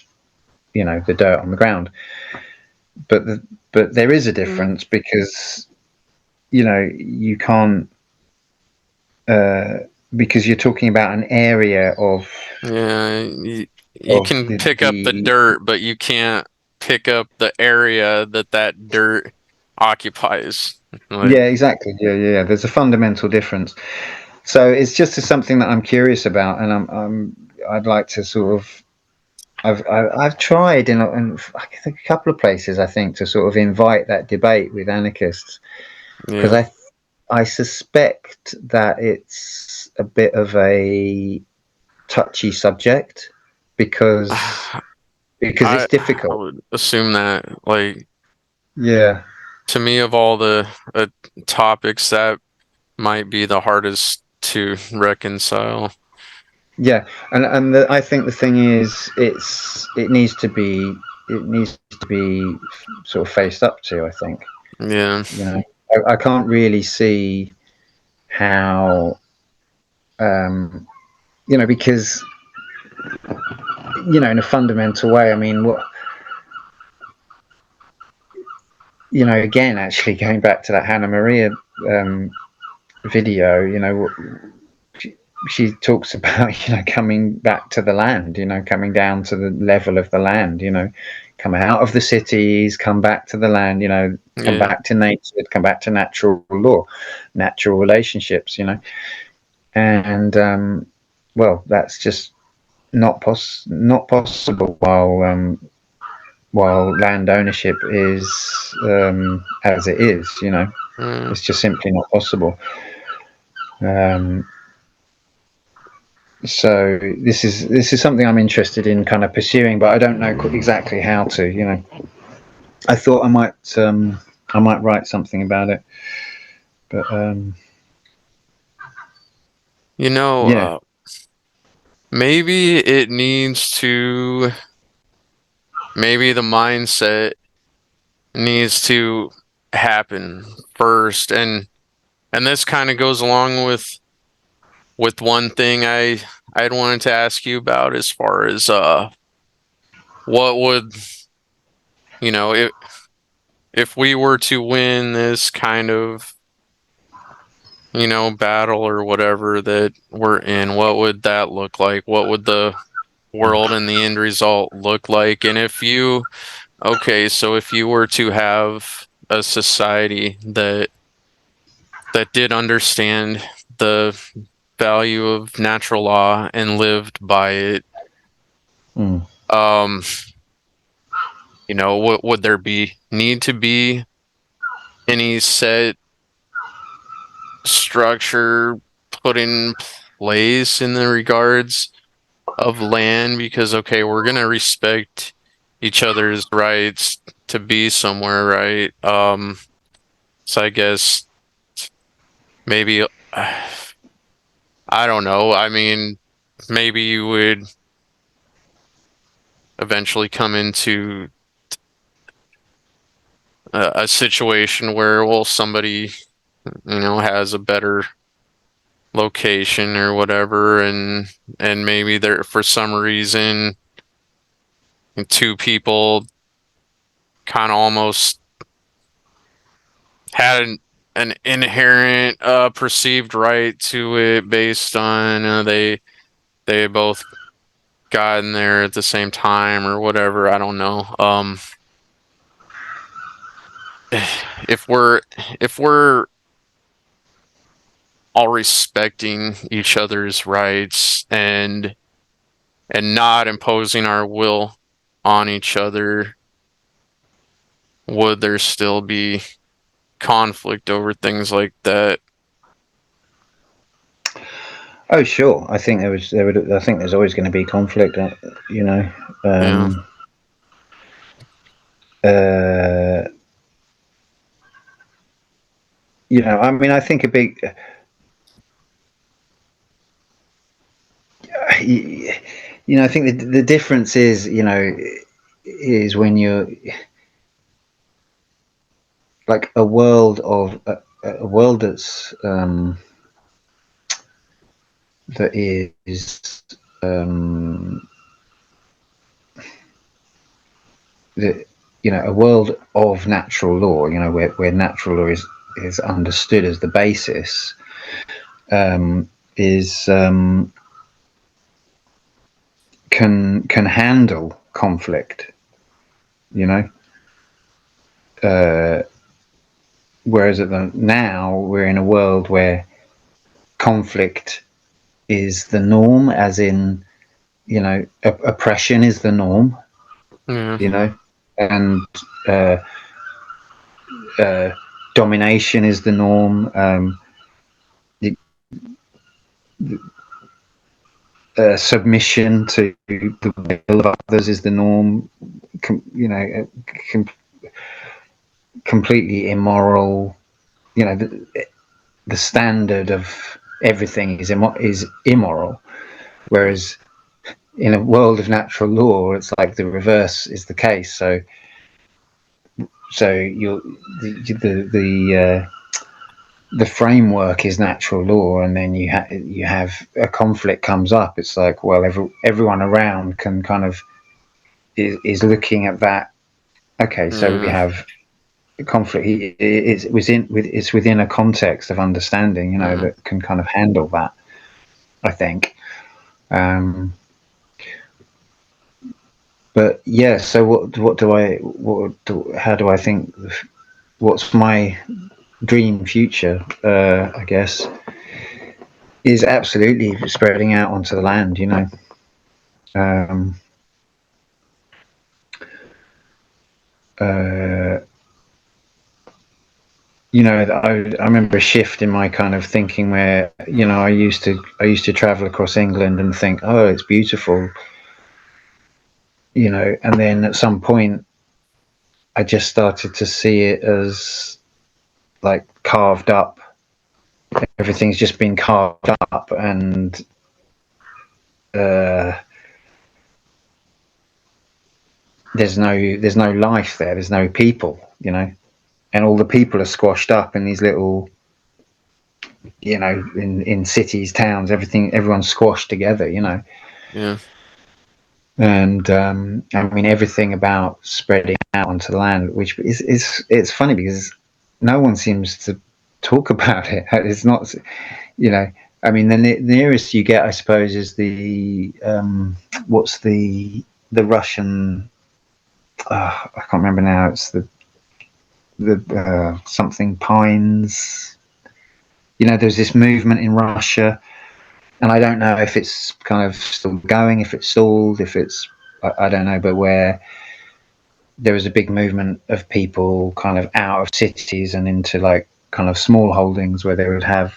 the dirt on the ground, but there is a difference, because you can't, because you're talking about an area of Yeah. You can pick up the the dirt, but you can't pick up the area that dirt occupies. Like, yeah, exactly, yeah, there's a fundamental difference. So it's just something that I'm curious about, and I'd like to sort of. I've tried in I think a couple of places, I think, to sort of invite that debate with anarchists, because Yeah. I suspect that it's a bit of a touchy subject because it's I difficult. would assume that, like, Yeah, to me, of all the topics, that might be the hardest to reconcile. yeah, and I think the thing is, it needs to be sort of faced up to. I think, Yeah. you know, I can't really see how, you know, because, you know, in a fundamental way, I mean, what, you know, again, actually going back to that Hannah Maria um, video, you know, she talks about, you know, coming back to the land, you know, coming down to the level of the land, you know, come out of the cities, come back to the land, you know, come Yeah. back to nature, come back to natural law, natural relationships, you know, and well, that's just not possible while land ownership is as it is, you know, Yeah. it's just simply not possible. Um, so this is something I'm interested in kind of pursuing, but I don't know exactly how to. You know, I thought I might write something about it, but You know, yeah. maybe it needs to, maybe the mindset needs to happen first, and this kind of goes along with one thing I'd wanted to ask you about, as far as what would, you know, if we were to win this kind of, you know, battle or whatever that we're in, what would that look like? What would the world and the end result look like? And if you, okay, so if you were to have a society that did understand the value of natural law and lived by it, Mm. um, you know, what would there be need to be any set structure put in place in the regards of land? Because, okay, we're gonna respect each other's rights to be somewhere, right? So I guess maybe I don't know. I mean, maybe you would eventually come into a situation where, well, somebody, you know, has a better location or whatever, and maybe there, for some reason, two people kind of almost had an inherent perceived right to it, based on they both got in there at the same time or whatever. I don't know. If we're all respecting each other's rights and not imposing our will on each other, would there still be conflict over things like that? Oh, sure. I think there would. I think there's always going to be conflict. You know. Yeah. Um, uh, you know. I mean, I think a big. You know, I think the difference is, you know, is when you're like a world that is the, you know, a world of natural law, you know, where natural law is understood as the basis, is can handle conflict, you know. Whereas now we're in a world where conflict is the norm, as in, oppression is the norm, Yeah. and uh, uh, domination is the norm. The, submission to the will of others is the norm. Com- completely immoral. The standard of everything is immoral. Whereas in a world of natural law, it's like the reverse is the case. So the framework is natural law, and then you have a conflict comes up. It's like, well, everyone around can kind of is looking at that. Okay, so we Yeah. have conflict. It's within a context of understanding, Yeah. that can kind of handle that, I think. Um, but yeah, so how do I think? What's my dream future? I guess is absolutely spreading out onto the land. Um, uh, I remember a shift in my kind of thinking where I used to travel across England and think, oh, it's beautiful, and then at some point I just started to see it as like carved up. Everything's just been carved up, and uh, there's no life there. There's no people, and all the people are squashed up in these little, in cities, towns, everyone's squashed together, Yeah. and I mean everything about spreading out onto the land, which is it's funny because no one seems to talk about it. It's not, you know. I mean, the nearest you get, I suppose, is the what's the Russian? I can't remember now. It's the something Pines. There's this movement in Russia, and I don't know if it's kind of still going, if it's stalled, if it's I don't know, but where there was a big movement of people kind of out of cities and into like kind of small holdings where they would have,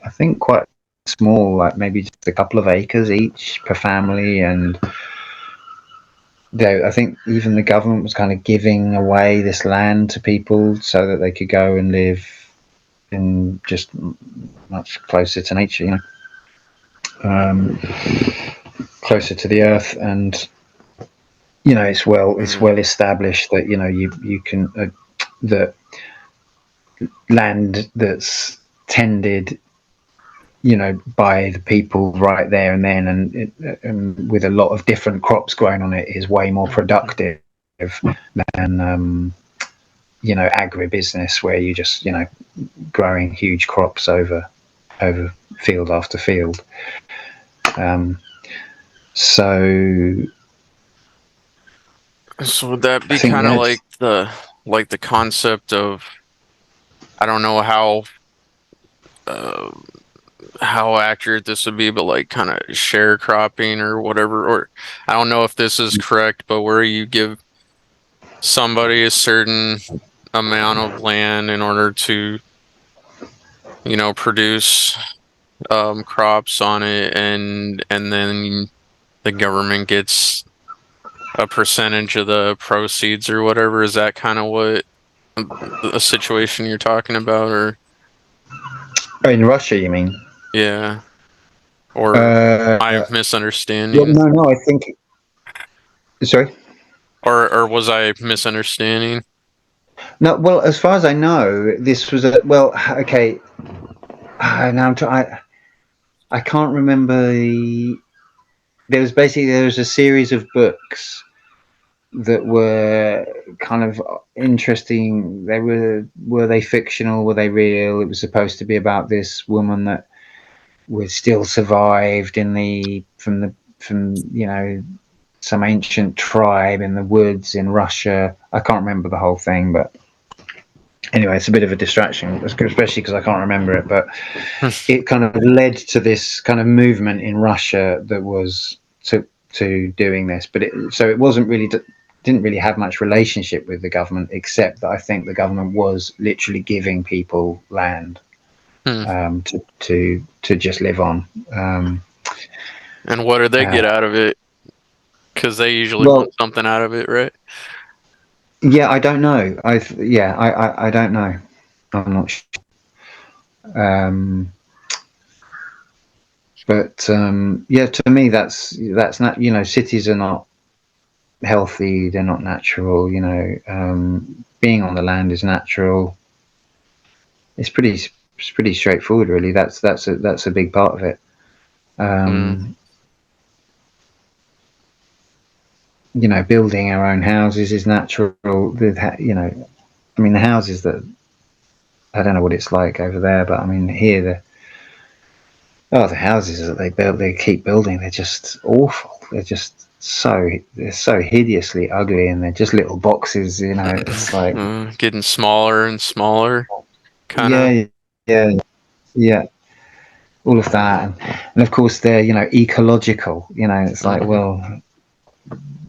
I think, quite small, like maybe just a couple of acres each per family, and I think even the government was kind of giving away this land to people so that they could go and live in just much closer to nature, closer to the earth. And it's Yeah. well established that you can that land that's tended by the people right there and then, and with a lot of different crops growing on it, is way more productive than agribusiness, where you just growing huge crops over field after field. Um, so So would that I be think kind of like the concept of, I don't know uh how accurate this would be, but like kind of sharecropping or whatever, or I don't know if this is correct, but where you give somebody a certain amount of land in order to, produce crops on it, and then the government gets a percentage of the proceeds or whatever. Is that kind of what the situation you're talking about, or in Russia, you mean? yeah, or I'm Uh, well, misunderstanding, no, I think. Sorry. or was I misunderstanding? No, well, as far as I know, this was a well. Okay, now I can't remember there was a series of books that were kind of interesting. Were they fictional? Were they real? It was supposed to be about this woman that was still survived from some ancient tribe in the woods in Russia. I can't remember the whole thing, but Anyway, it's a bit of a distraction, especially because I can't remember it. But it kind of led to this kind of movement in Russia that was to doing this. But so it wasn't really didn't really have much relationship with the government, except that I think the government was literally giving people land Hmm. to just live on. And what do they Uh, get out of it? Because they usually want well, something out of it, right? yeah, I don't know. I don't know. I'm not sure. Um, but yeah, to me, that's not. Cities are not healthy. They're not natural. Being on the land is natural. It's pretty straightforward, really. That's a big part of it. Mm. Um, Building our own houses is natural. I mean, the houses that I don't know what it's like over there, but I mean, here the houses that they build, they keep building, they're just awful. They're so hideously ugly, and they're just little boxes. It's like, Getting smaller and smaller, kind of. yeah, yeah, yeah, all of that, and of course they're ecological. It's like, Hmm. well,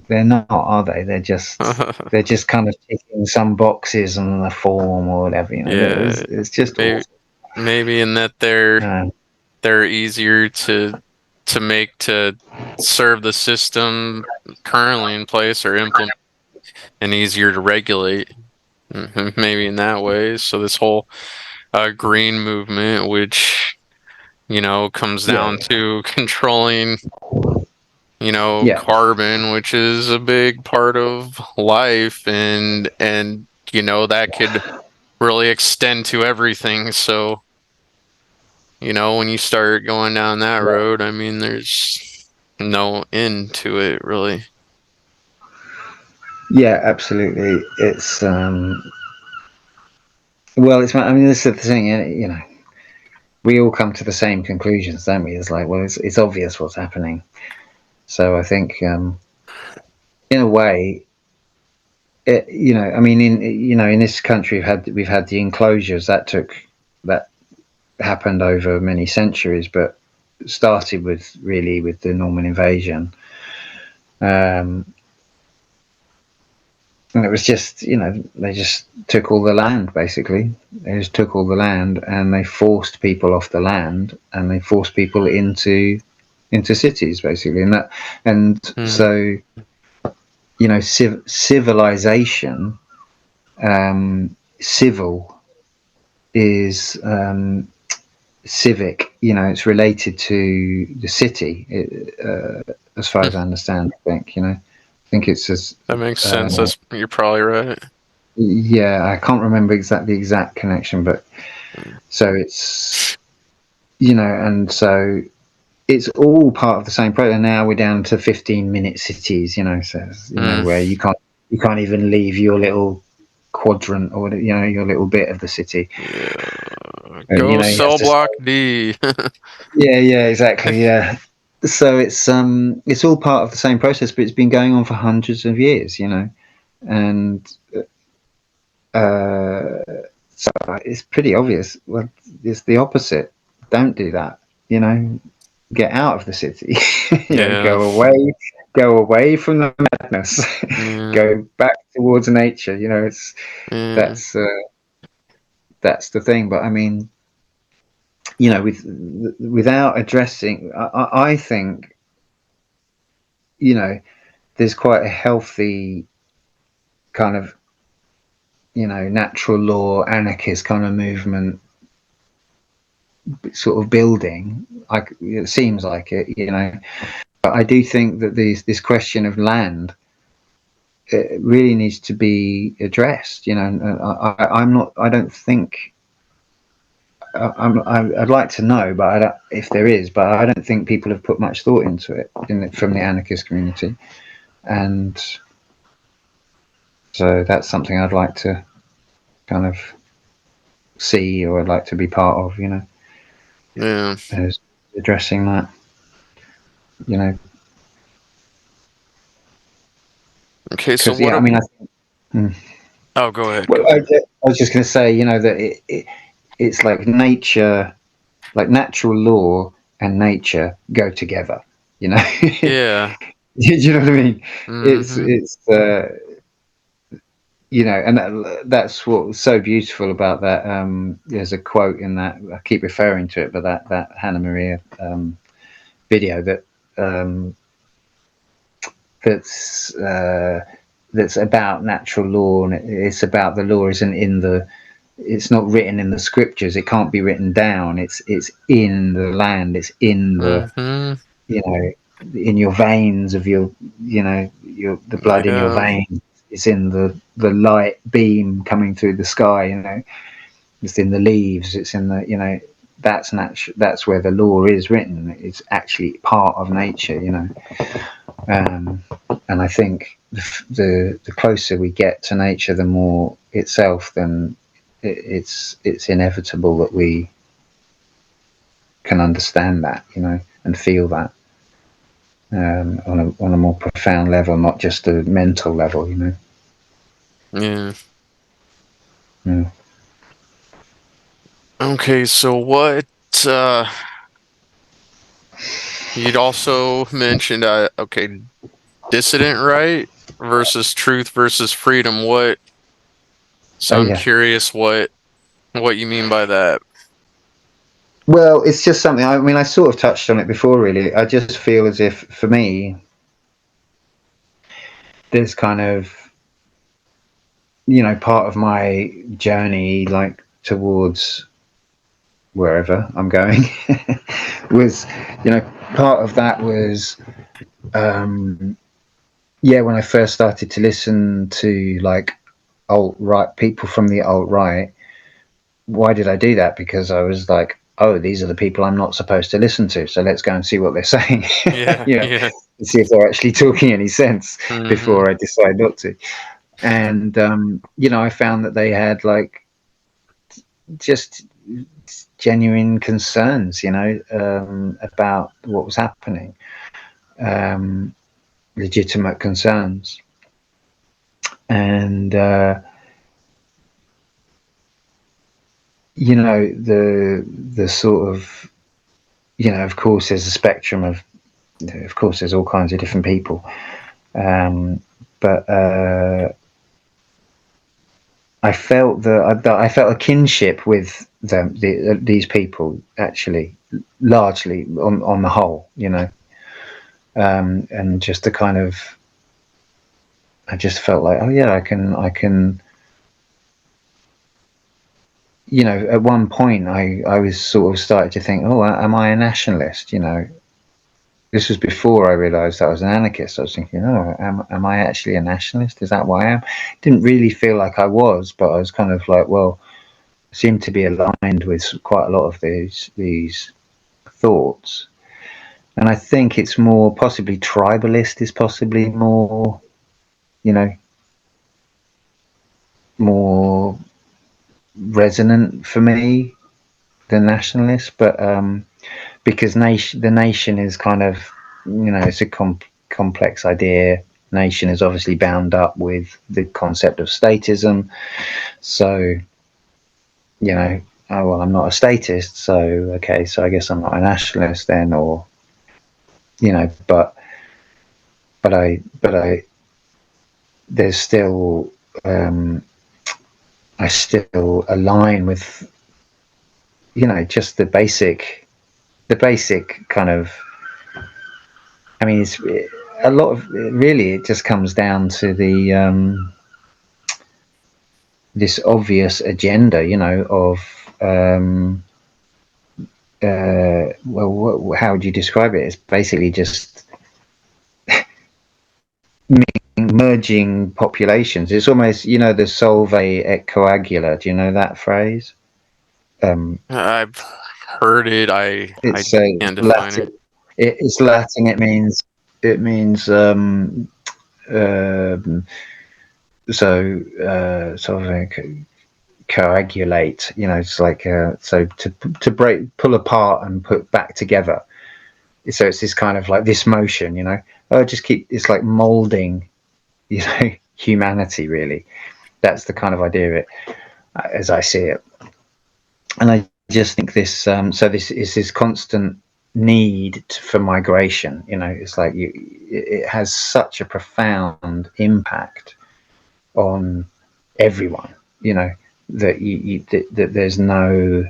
they're not, are they? They're just kind of ticking some boxes on the form or whatever. Yeah, It's just maybe awful. maybe in that they're Uh, they're easier to make to serve the system currently in place or implement and easier to regulate. Maybe in that way. So this whole green movement, which comes yeah, down to controlling yeah, carbon, which is a big part of life, and that could really extend to everything. So when you start going down that road, I mean, there's no end to it, really. yeah, absolutely. Well, I mean, this is the thing. We all come to the same conclusions, don't we? It's like, well, it's obvious what's happening. So I think, in a way, I mean, in this country, we've had the enclosures that happened over many centuries, but started with the Norman invasion. Um, and it was just, they just took all the land, basically. They just took all the land, and they forced people off the land, and they forced people into cities, basically. And Mm, so, civilization, civil is, civic. It's related to the city, as far as I understand. I think it's as, that makes sense. uh, You're probably right. yeah, I can't remember the exact connection, but Mm. so it's, and so it's all part of the same program. Now we're down to 15-minute cities, so Mm, where you can't even leave your little quadrant, or your little bit of the city. yeah. You Go know, you have cell to. block D. Yeah, yeah, exactly, yeah. So it's all part of the same process, but it's been going on for hundreds of years, and uh, so it's pretty obvious. Well, it's the opposite. Don't do that. You know, get out of the city. Yeah. Go away from the madness. Yeah. Go back towards nature. It's Yeah. that's uh, that's the thing. But I mean, without addressing, I think there's quite a healthy kind of natural law anarchist kind of movement sort of building. It seems like it. But I do think that this question of land, it really needs to be addressed. I'm not. I don't think. I'd like to know, but if there is, but I don't think people have put much thought into it from the anarchist community, and so that's something I'd like to kind of see, or I'd like to be part of. Yeah. Is addressing that. You know, Okay, so because what yeah, I ab mean, I think. Oh, go ahead. Well, Go ahead. I was just going to say, that it's like nature, like natural law and nature go together. You know, Yeah. do you know what I mean? It's Mm-hmm. it's and that's what's so beautiful about that. There's a quote in that, I keep referring to it, but that Hannah Maria video um, that's that's about natural law, and it's about the law isn't in the, it's not written in the scriptures. It can't be written down. It's in the land. It's in the, Mm-hmm. you know, in your veins of your, the blood in your Yeah. veins. It's in the light beam coming through the sky. It's in the leaves. It's in the, that's natural. That's where the law is written. It's actually part of nature. Um, and I think the closer we get to nature, the more itself, then it's inevitable that we can understand that, and feel that on a more profound level, not just a mental level. Yeah. Yeah. Okay, so what uh you'd also mentioned okay, dissident right versus truth versus freedom. So Oh I'm yeah. curious what you mean by that. Well, it's just something. I mean, I sort of touched on it before. Really, I just feel as if, for me, there's kind of, part of my journey, like towards wherever I'm going, was, part of that was, when I first started to listen to, like, alt right people from the alt right. Why did I do that? Because I was like, oh, these are the people I'm not supposed to listen to. So let's go and see what they're saying. Yeah, you know, yeah. see if they're actually talking any sense Mm-hmm. before I decide not to. And I found that they had, like, just genuine concerns, about what was happening, um, legitimate concerns, and the sort of, of course, there's a spectrum of course, there's all kinds of different people, but I felt a kinship with them, these people, actually, largely on the whole, and just the kind of, I just felt like, oh yeah, I can. At one point, I was sort of started to think, oh, am I a nationalist? This was before I realised I was an anarchist. I was thinking, oh, am I actually a nationalist? Is that why I am? Didn't really feel like I was, but I was kind of like, well, I seem to be aligned with quite a lot of these thoughts. And I think it's more, possibly tribalist is possibly more, you know, more resonant for me than nationalist. But because the nation is kind of, it's a complex idea. Nation is obviously bound up with the concept of statism. So, oh well, I'm not a statist, so okay, so I guess I'm not a nationalist then, or but I there's still, I still align with, just the basic kind of, I mean, it's a lot of, really, it just comes down to the, this obvious agenda, of, well, how would you describe it? It's basically just merging populations. It's almost, the solve et coagula. Do you know that phrase? I've heard it. I It's can't define Latin. it. It's Latin. It means um, sort of coagulate. It's like, so to pull apart and put back together. So it's this kind of, like, this motion. It's like molding, humanity, really. That's the kind of idea of it, as I see it. And I just think this. So this is this constant need for migration. You know, it's like it has such a profound impact on everyone. You know that that there's no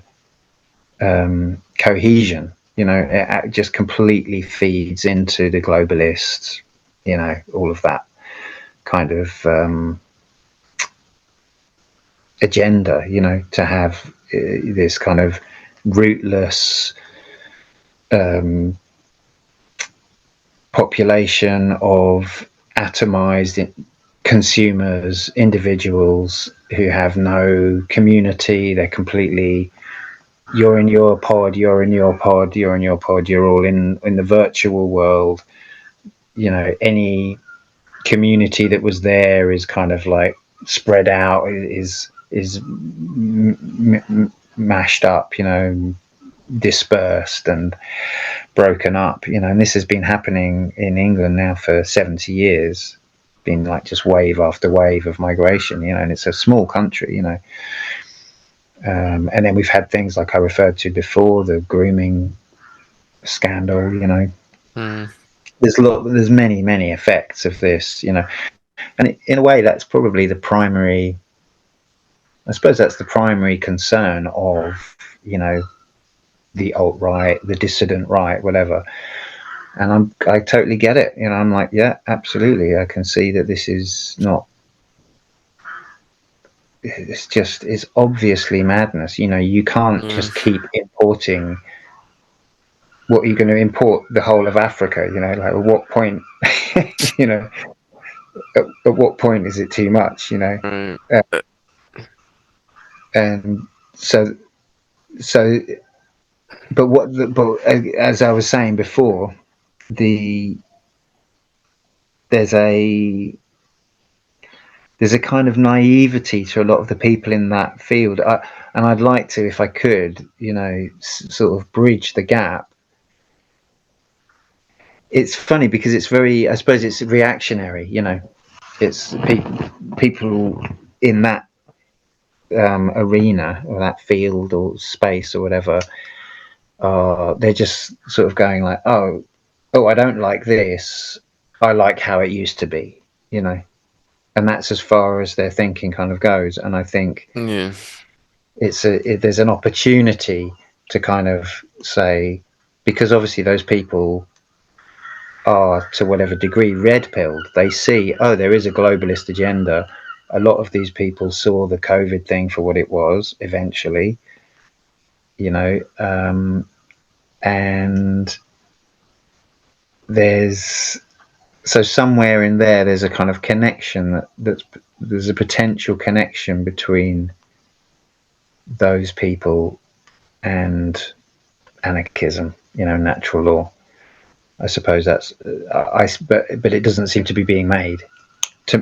cohesion. You know, it just completely feeds into the globalists. You know, all of that kind of agenda. You know, to have this kind of rootless um, population of atomized consumers, individuals who have no community. They're completely, you're in your pod, you're in your pod, you're in your pod, you're all in the virtual world. You know, any community that was there is kind of like spread out, is mashed up, you know, dispersed and broken up, you know. And this has been happening in England now for 70 years, been like just wave after wave of migration, you know. And it's a small country, you know. And then we've had things like I referred to before, the grooming scandal, you know. Mm. There's many effects of this, you know. And in a way that's probably the primary, I suppose that's the primary concern of, you know, the alt right, the dissident right, whatever. And I totally get it. You know, I'm like, yeah, absolutely. I can see that this is not. It's obviously madness. You know, you can't Yeah. just keep importing. What are you going to import the whole of Africa? You know, like at what point? You know, at what point is it too much? You know, Right. uh, and so so. But but as I was saying before, the there's a there's a kind of naivety to a lot of the people in that field. And I'd like to, if I could, you know, sort of bridge the gap. It's funny because it's very, I suppose it's reactionary, you know, it's people in that arena or that field or space or whatever, they're just sort of going like, oh, I don't like this. I like how it used to be, you know, and that's as far as their thinking kind of goes. And I think Yeah. there's an opportunity to kind of say, because obviously those people are to whatever degree red pilled. They see, oh, there is a globalist agenda. A lot of these people saw the COVID thing for what it was eventually, you know, and there's so somewhere in there's a kind of connection there's a potential connection between those people and anarchism, you know, natural law. I suppose that's but it doesn't seem to be being made.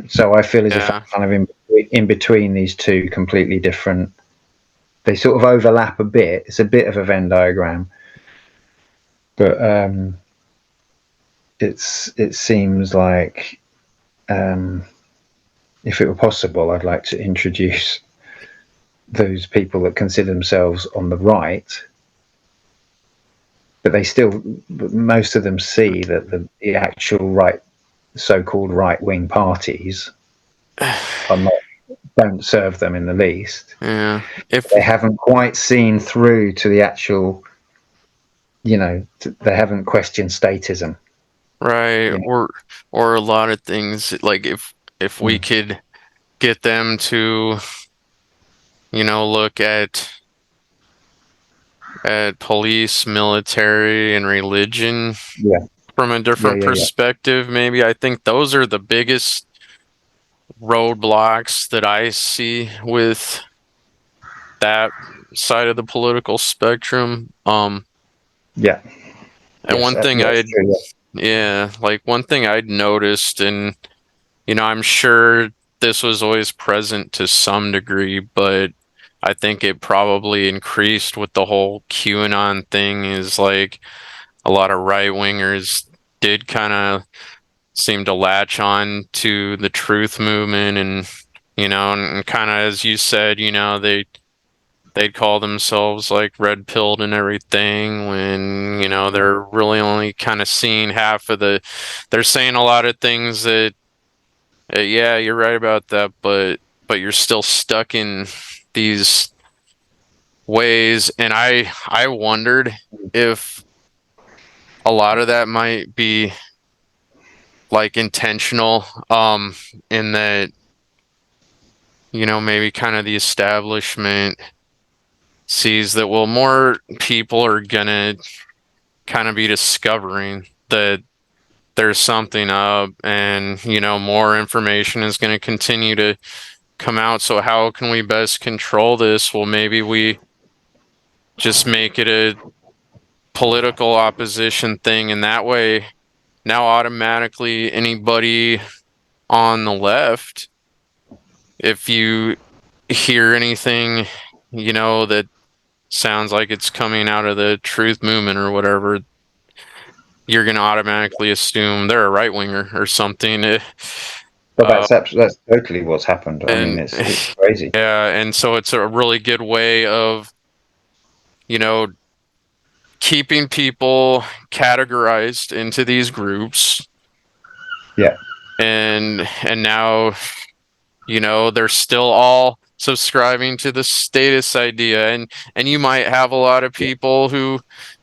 So I feel as if I'm Yeah. kind of in between these two completely different. They sort of overlap a bit. It's a bit of a Venn diagram, but it seems like um, if it were possible, I'd like to introduce those people that consider themselves on the right, but most of them see that the actual right, so-called right-wing parties are not, don't serve them in the least. Yeah. If They haven't quite seen through to the actual, you know, they haven't questioned statism. right, You know? or a lot of things like if we Mm. could get them to, look at police, military, and religion Yeah, from a yeah, different yeah, yeah, perspective, maybe I think those are the biggest roadblocks that I see with that side of the political spectrum. yeah. And Yes, one thing yes, I'd, true. Yeah. yeah, like one thing I'd noticed, and I'm sure this was always present to some degree, but I think it probably increased with the whole QAnon thing, is like a lot of right wingers did kind of seem to latch on to the truth movement and and kind of as you said, they'd call themselves like red pilled and everything when, they're really only kind of seeing half of they're saying a lot of things that, yeah, you're right about that, but you're still stuck in these ways. And I wondered if a lot of that might be like intentional, in that, maybe kind of the establishment sees that, well, more people are gonna kind of be discovering that there's something up, and more information is going to continue to come out. So how can we best control this? Well, maybe we just make it a political opposition thing, and that way now automatically anybody on the left, if you hear anything, that sounds like it's coming out of the truth movement or whatever, you're going to automatically assume they're a right winger or something. But Uh, that's totally what's happened. I mean, and it's crazy. yeah, and so it's a really good way of, you know, keeping people categorized into these groups. Yeah. And now, they're still all subscribing to the status idea, and you might have a lot of people who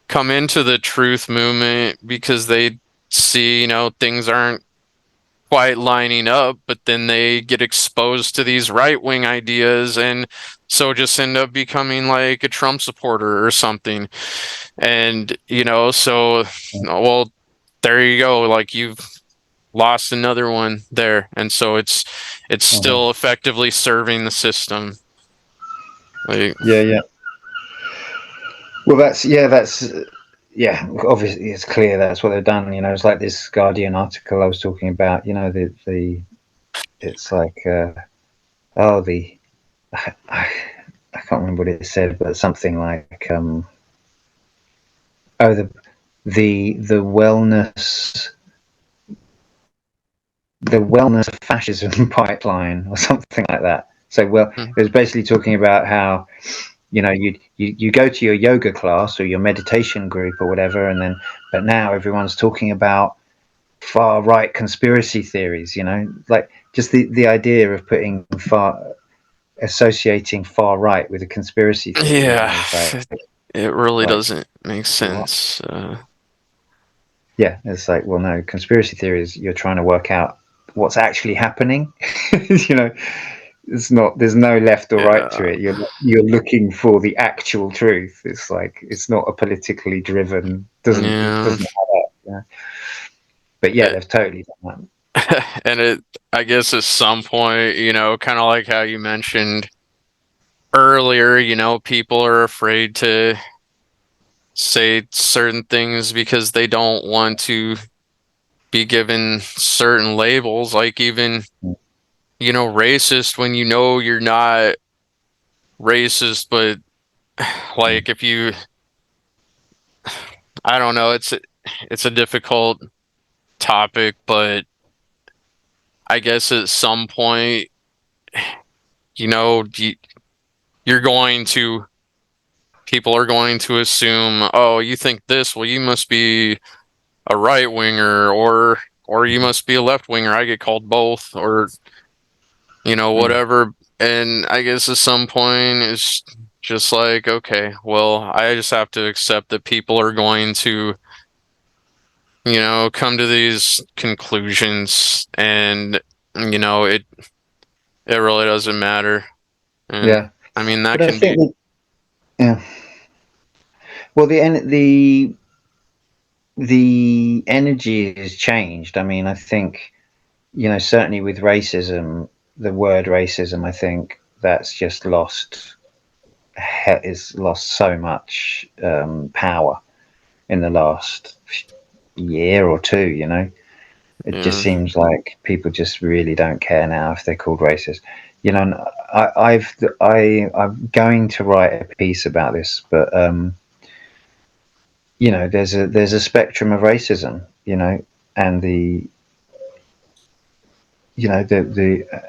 come into the truth movement because they see, things aren't quite lining up, but then they get exposed to these right wing ideas, and so just end up becoming like a Trump supporter or something. And, so, well, there you go. Like, you've lost another one there. And so it's Mhm. still effectively serving the system. Like, Yeah, yeah. Well, yeah. Obviously, it's clear that's what they've done. It's like this Guardian article I was talking about. The it's like oh I can't remember what it said, but something like oh the wellness of fascism pipeline or something like that. So, well, hmm, it was basically talking about how you go to your yoga class or your meditation group or whatever, and then but now everyone's talking about far right conspiracy theories. Like just the idea of putting associating far right with a conspiracy theory. yeah, It's like it really like doesn't make what? sense. Yeah, it's like, well, no, conspiracy theories. You're trying to work out what's actually happening. you know, it's not. There's no left or right to Yeah, it. You're looking for the actual truth. It's like it's not a politically driven. It yeah. doesn't have that. But yeah, It, they've totally done and I guess at some point, kind of like how you mentioned earlier, people are afraid to say certain things because they don't want to be given certain labels, like even, that. racist, when you're not racist, but like if you, I don't know, it's a difficult topic, but I guess at some point, you're going to people are going to assume, oh, you think this, well, you must be a right winger, or you must be a left winger. I get called both, or Mm. whatever. And I guess at some point it's just like, okay, well, I just have to accept that people are going to, come to these conclusions, and it really doesn't matter. And Yeah, I mean, that but I can think be, that, yeah. Well, the energy has changed. I mean, I think certainly with racism, the word racism, I think that's just is lost so much power in the last year or two. It just yeah, seems like people just really don't care now if they're called racist. And I'm going to write a piece about this, but there's a spectrum of racism, and the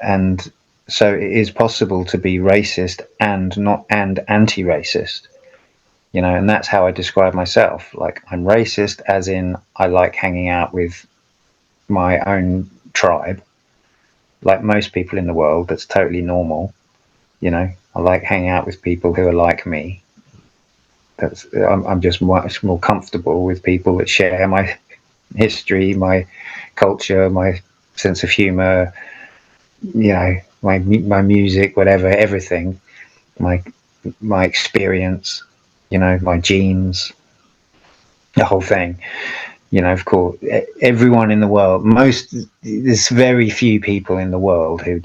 and So it is possible to be racist and not and anti-racist, and that's how I describe myself. Like, I'm racist as in I like hanging out with my own tribe, like most people in the world. That's totally normal. I like hanging out with people who are like me. I'm just much more comfortable with people that share my history, my culture, my sense of humor, my music, whatever, everything, my my experience, my genes, the whole thing. Of course, everyone in the world, there's very few people in the world who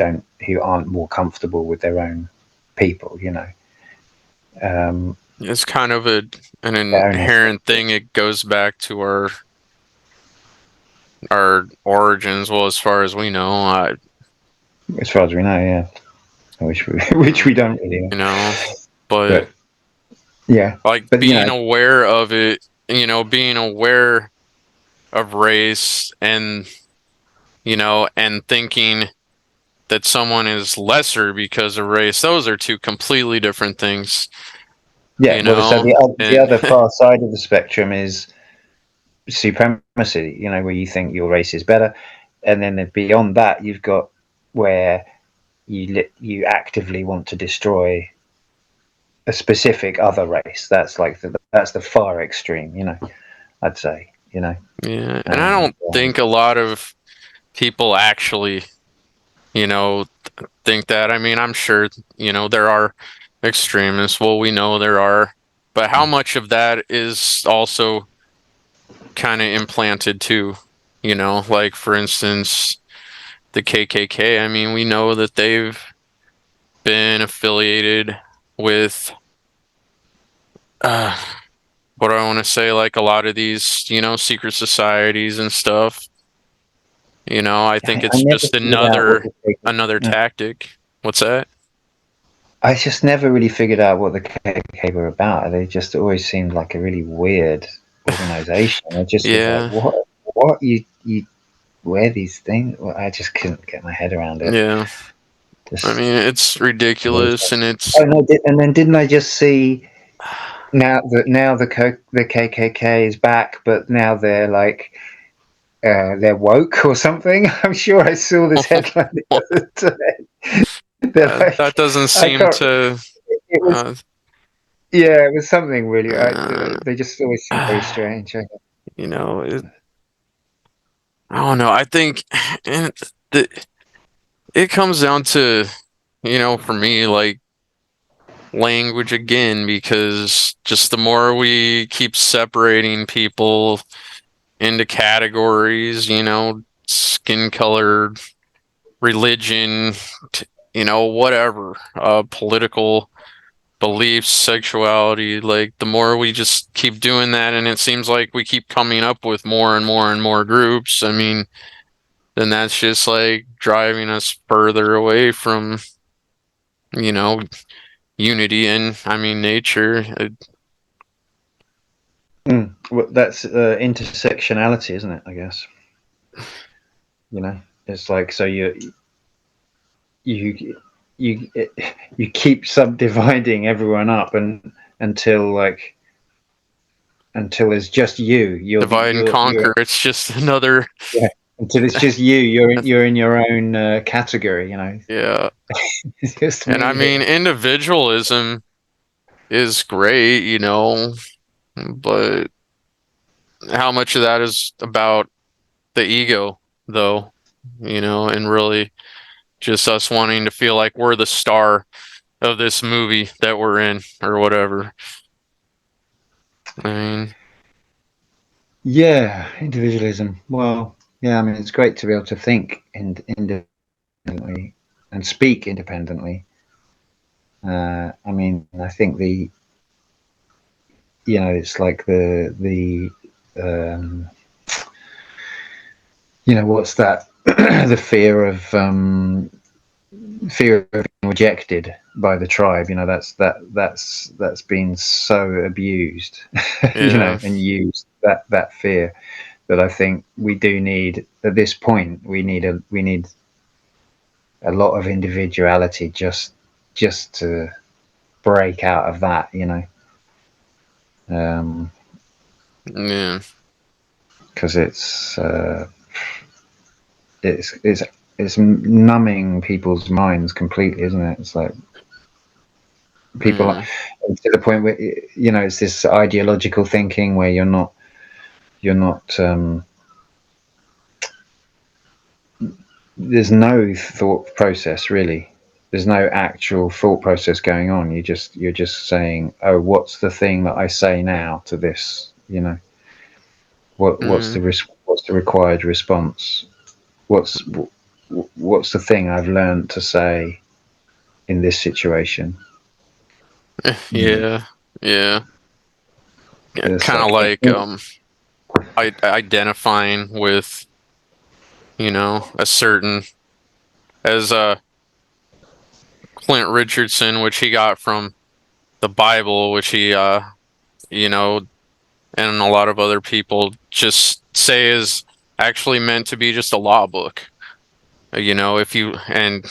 aren't more comfortable with their own people. It's kind of an Their own ethnic inherent thing. It goes back to our origins. Well, as far as we know, as far as we know, yeah. Which we don't really know. you know, but But yeah, like but being aware of it, being aware of race and, and thinking that someone is lesser because of race, those are two completely different things, yeah. Well, so the and other far side of the spectrum is supremacy. Where you think your race is better, and then beyond that, you've got where you actively want to destroy a specific other race. That's the far extreme. I'd say. yeah, and I And don't think a lot of people actually, you know, think that. I mean, I'm sure, there are extremists. Well, we know there are, but how much of that is also kind of implanted too? Like for instance, the KKK. I mean, we know that they've been affiliated with, uh, what do I want to say? Like a lot of these, secret societies and stuff. I think I it's never just figured out what another tactic. What's that? I just never really figured out what the KKK were about. They just always seemed like a really weird organization. I just was like, Yeah, what you wear these things? Well, I just couldn't get my head around it. yeah. I Just mean, it's ridiculous, and oh it's no, and then didn't I just see now the KKK is back, but now they're like they're woke or something. I'm sure I saw this headline the other day. They're that like, doesn't I seem can't. to. It was Uh, Yeah, it was something really. uh, They just always seem very strange. you know, it, I don't know. I think, and the, it comes down to, for me, like language again, because just the more we keep separating people into categories, skin color, religion, whatever, political beliefs, sexuality, like the more we just keep doing that, and it seems like we keep coming up with more and more and more groups. I mean, then that's just like driving us further away from, you know, unity and, I mean, nature. Well, that's intersectionality, isn't it? I guess it's like so you you you keep subdividing everyone up and until like until it's just you. Divide and You're conquer. It's just another, yeah. Until it's just you. You're in your own category. yeah. It's just And I me mean, here. individualism is great, but how much of that is about the ego, though, and really just us wanting to feel like we're the star of this movie that we're in or whatever. I mean, Yeah, individualism. Well, yeah. I mean, it's great to be able to think independently and speak independently. I mean, I think it's like um, what's that? The fear of being rejected by the tribe. That's been so abused, yeah, and used that fear that I think we do need at this point. We need a lot of individuality just to break out of that, you know. Yeah. Because it's it's numbing people's minds completely, isn't it? It's like people are Yeah. to the point where, you know, it's this ideological thinking where you're not there's no thought process really. There's no actual thought process going on. You're just saying, oh, what's the thing that I say now to this, you know? Yeah. What's the required response? what's what's the thing I've learned to say in this situation? You know, Yeah. Yeah. it's Kind of like, like identifying with, a certain, as Clint Richardson, which he got from the Bible, which he you know, and a lot of other people just say is actually meant to be just a law book. If you and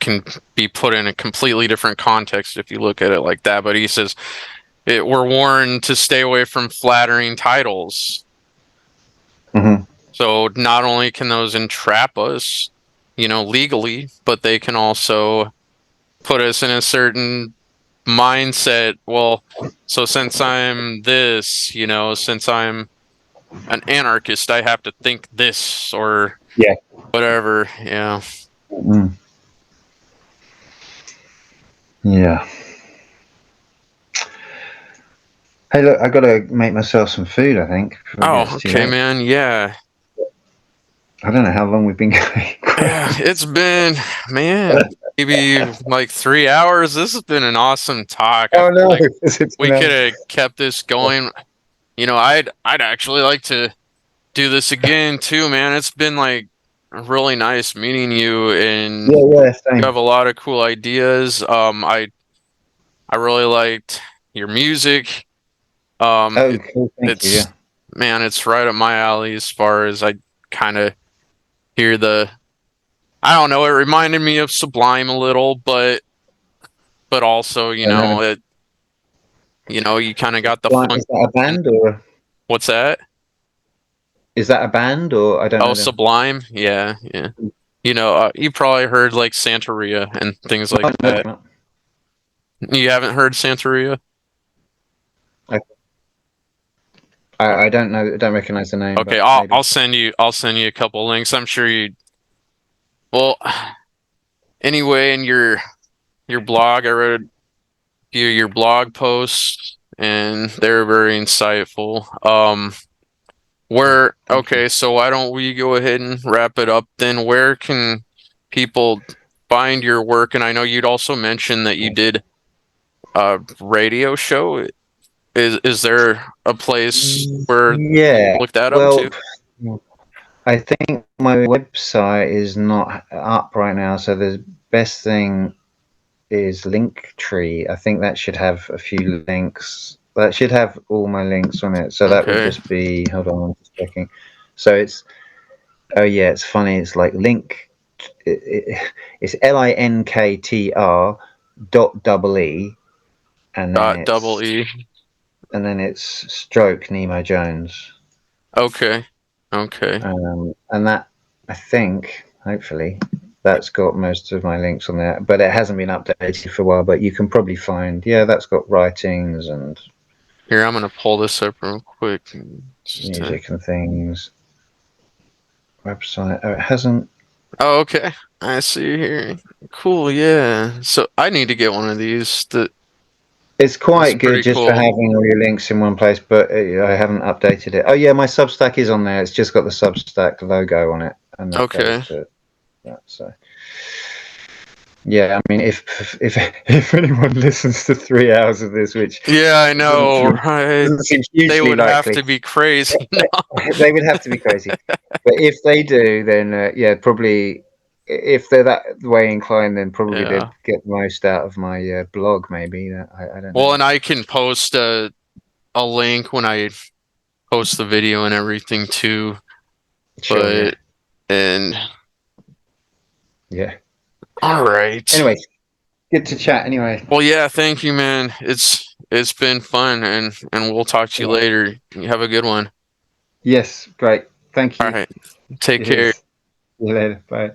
can be put in a completely different context if you look at it like that. But he says we're warned to stay away from flattering titles. mm-hmm. So not only can those entrap us, legally, but they can also put us in a certain mindset. Well, so since I'm this, since I'm an anarchist, I have to think this or Yeah. whatever. Yeah. Mm. Yeah. Hey, look, I gotta make myself some food, I think, before it Oh, gets too okay, late. man. Yeah. I don't know how long we've been going. Yeah, it's been, man, maybe like 3 hours. This has been an awesome talk. I Oh feel no, like it's we been, could have kept this going. I'd actually like to do this again too, man. It's been like really nice meeting you, and yeah, yeah, you same. have a lot of cool ideas. I really liked your music. Um, Oh, it, cool, thank you. it's Yeah. man, it's right up my alley as far as I kind of hear the. I don't know. It reminded me of Sublime a little, but also, I know. you kind of got the Like, funk. is that a band or What's that? is that a band or I don't Oh, know them. Sublime. Yeah, yeah. You probably heard like Santeria and things like No, that. no, You haven't heard Santeria? I, I don't know. I don't recognize the name, Okay, but I'll maybe. I'll send you I'll send you a couple links. I'm sure you. Well, anyway, in your blog, I read a few of your blog posts, and they're very insightful. Oh, Where thank you. okay, so why don't we go ahead and wrap it up then? Where can people find your work? And I know you'd also mentioned that you did a radio show. Is there a place where Yeah. look that up Well, too? I think my website is not up right now, so the best thing is Linktree. I think that should have a few links. That should have all my links on it. So that would Okay. just be. Hold on, I'm just checking. So it's. Oh yeah, it's funny. It's like link. It's LINKTR dot double E, and then Dot double it's E. stroke Nemo Jones. Okay. Okay. And that, I think, hopefully, that's got most of my links on there. But it hasn't been updated for a while. But you can probably find, yeah, that's got writings and Here, I'm gonna pull this up real quick. music and things. Website. Oh, it hasn't. Oh, okay. I see here. Cool, yeah. So I need to get one of these. It's That's quite good pretty just for cool. having all your links in one place, but I haven't updated it. Oh yeah, my Substack is on there. It's just got the Substack logo on it, and that goes Okay. to that. So yeah, I mean, if if anyone listens to 3 hours of this, which Yeah, I know, right? doesn't seem They hugely would have likely, to be crazy. they would have to be crazy. But if they do, then yeah, probably if they're that way inclined, then probably they'd Yeah. get the most out of my blog. Maybe I don't Well, know. and I can post a link when I post the video and everything too. Sure, yeah, But and yeah. All right. Anyway, good to chat. Anyway, Well, yeah, thank you, man. It's been fun, and we'll talk to you later. You have a good one. yes, great. Thank All you. right. Take care. Cheers. See you later. Bye.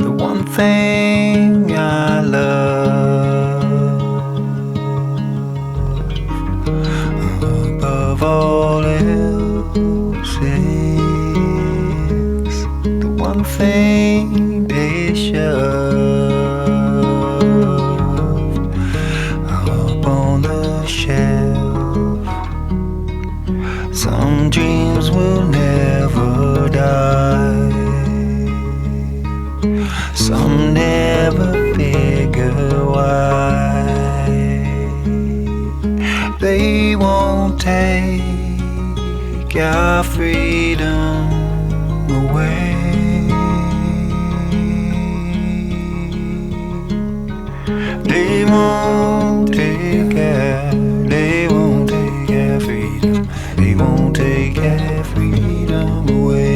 The one thing I love above all else is the one thing they shoved up on the shelf. Some dreams will never die. Some never figure why they won't take our freedom away. They won't take our freedom. They won't take our freedom away.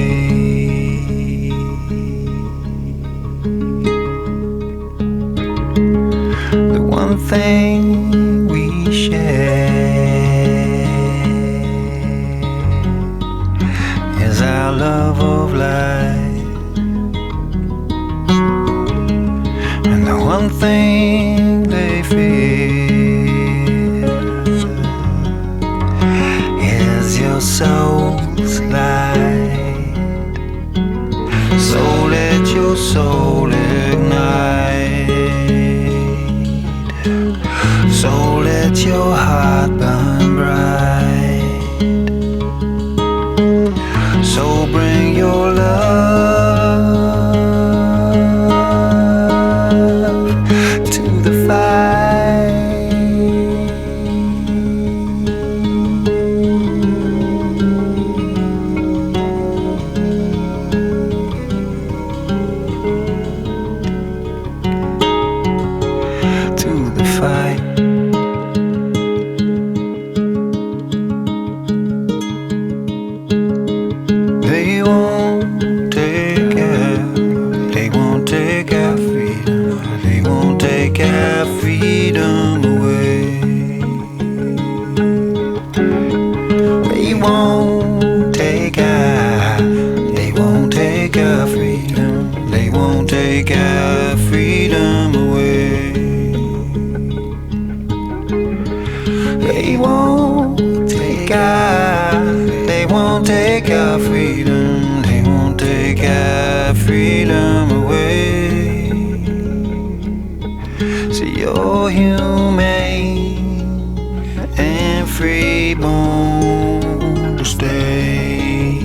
The one thing we share is our love of life, and the one thing they fear is your soul's light. So let your soul ignite. So let your heart burn bright. So bring your love to the fight. They won't take our freedom. They won't take our freedom away. They won't take our freedom. They won't take our freedom away. They won't take our freedom. They won't take our freedom away. So you're humane and free born to stay.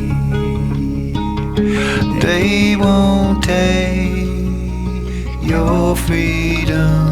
They won't take your freedom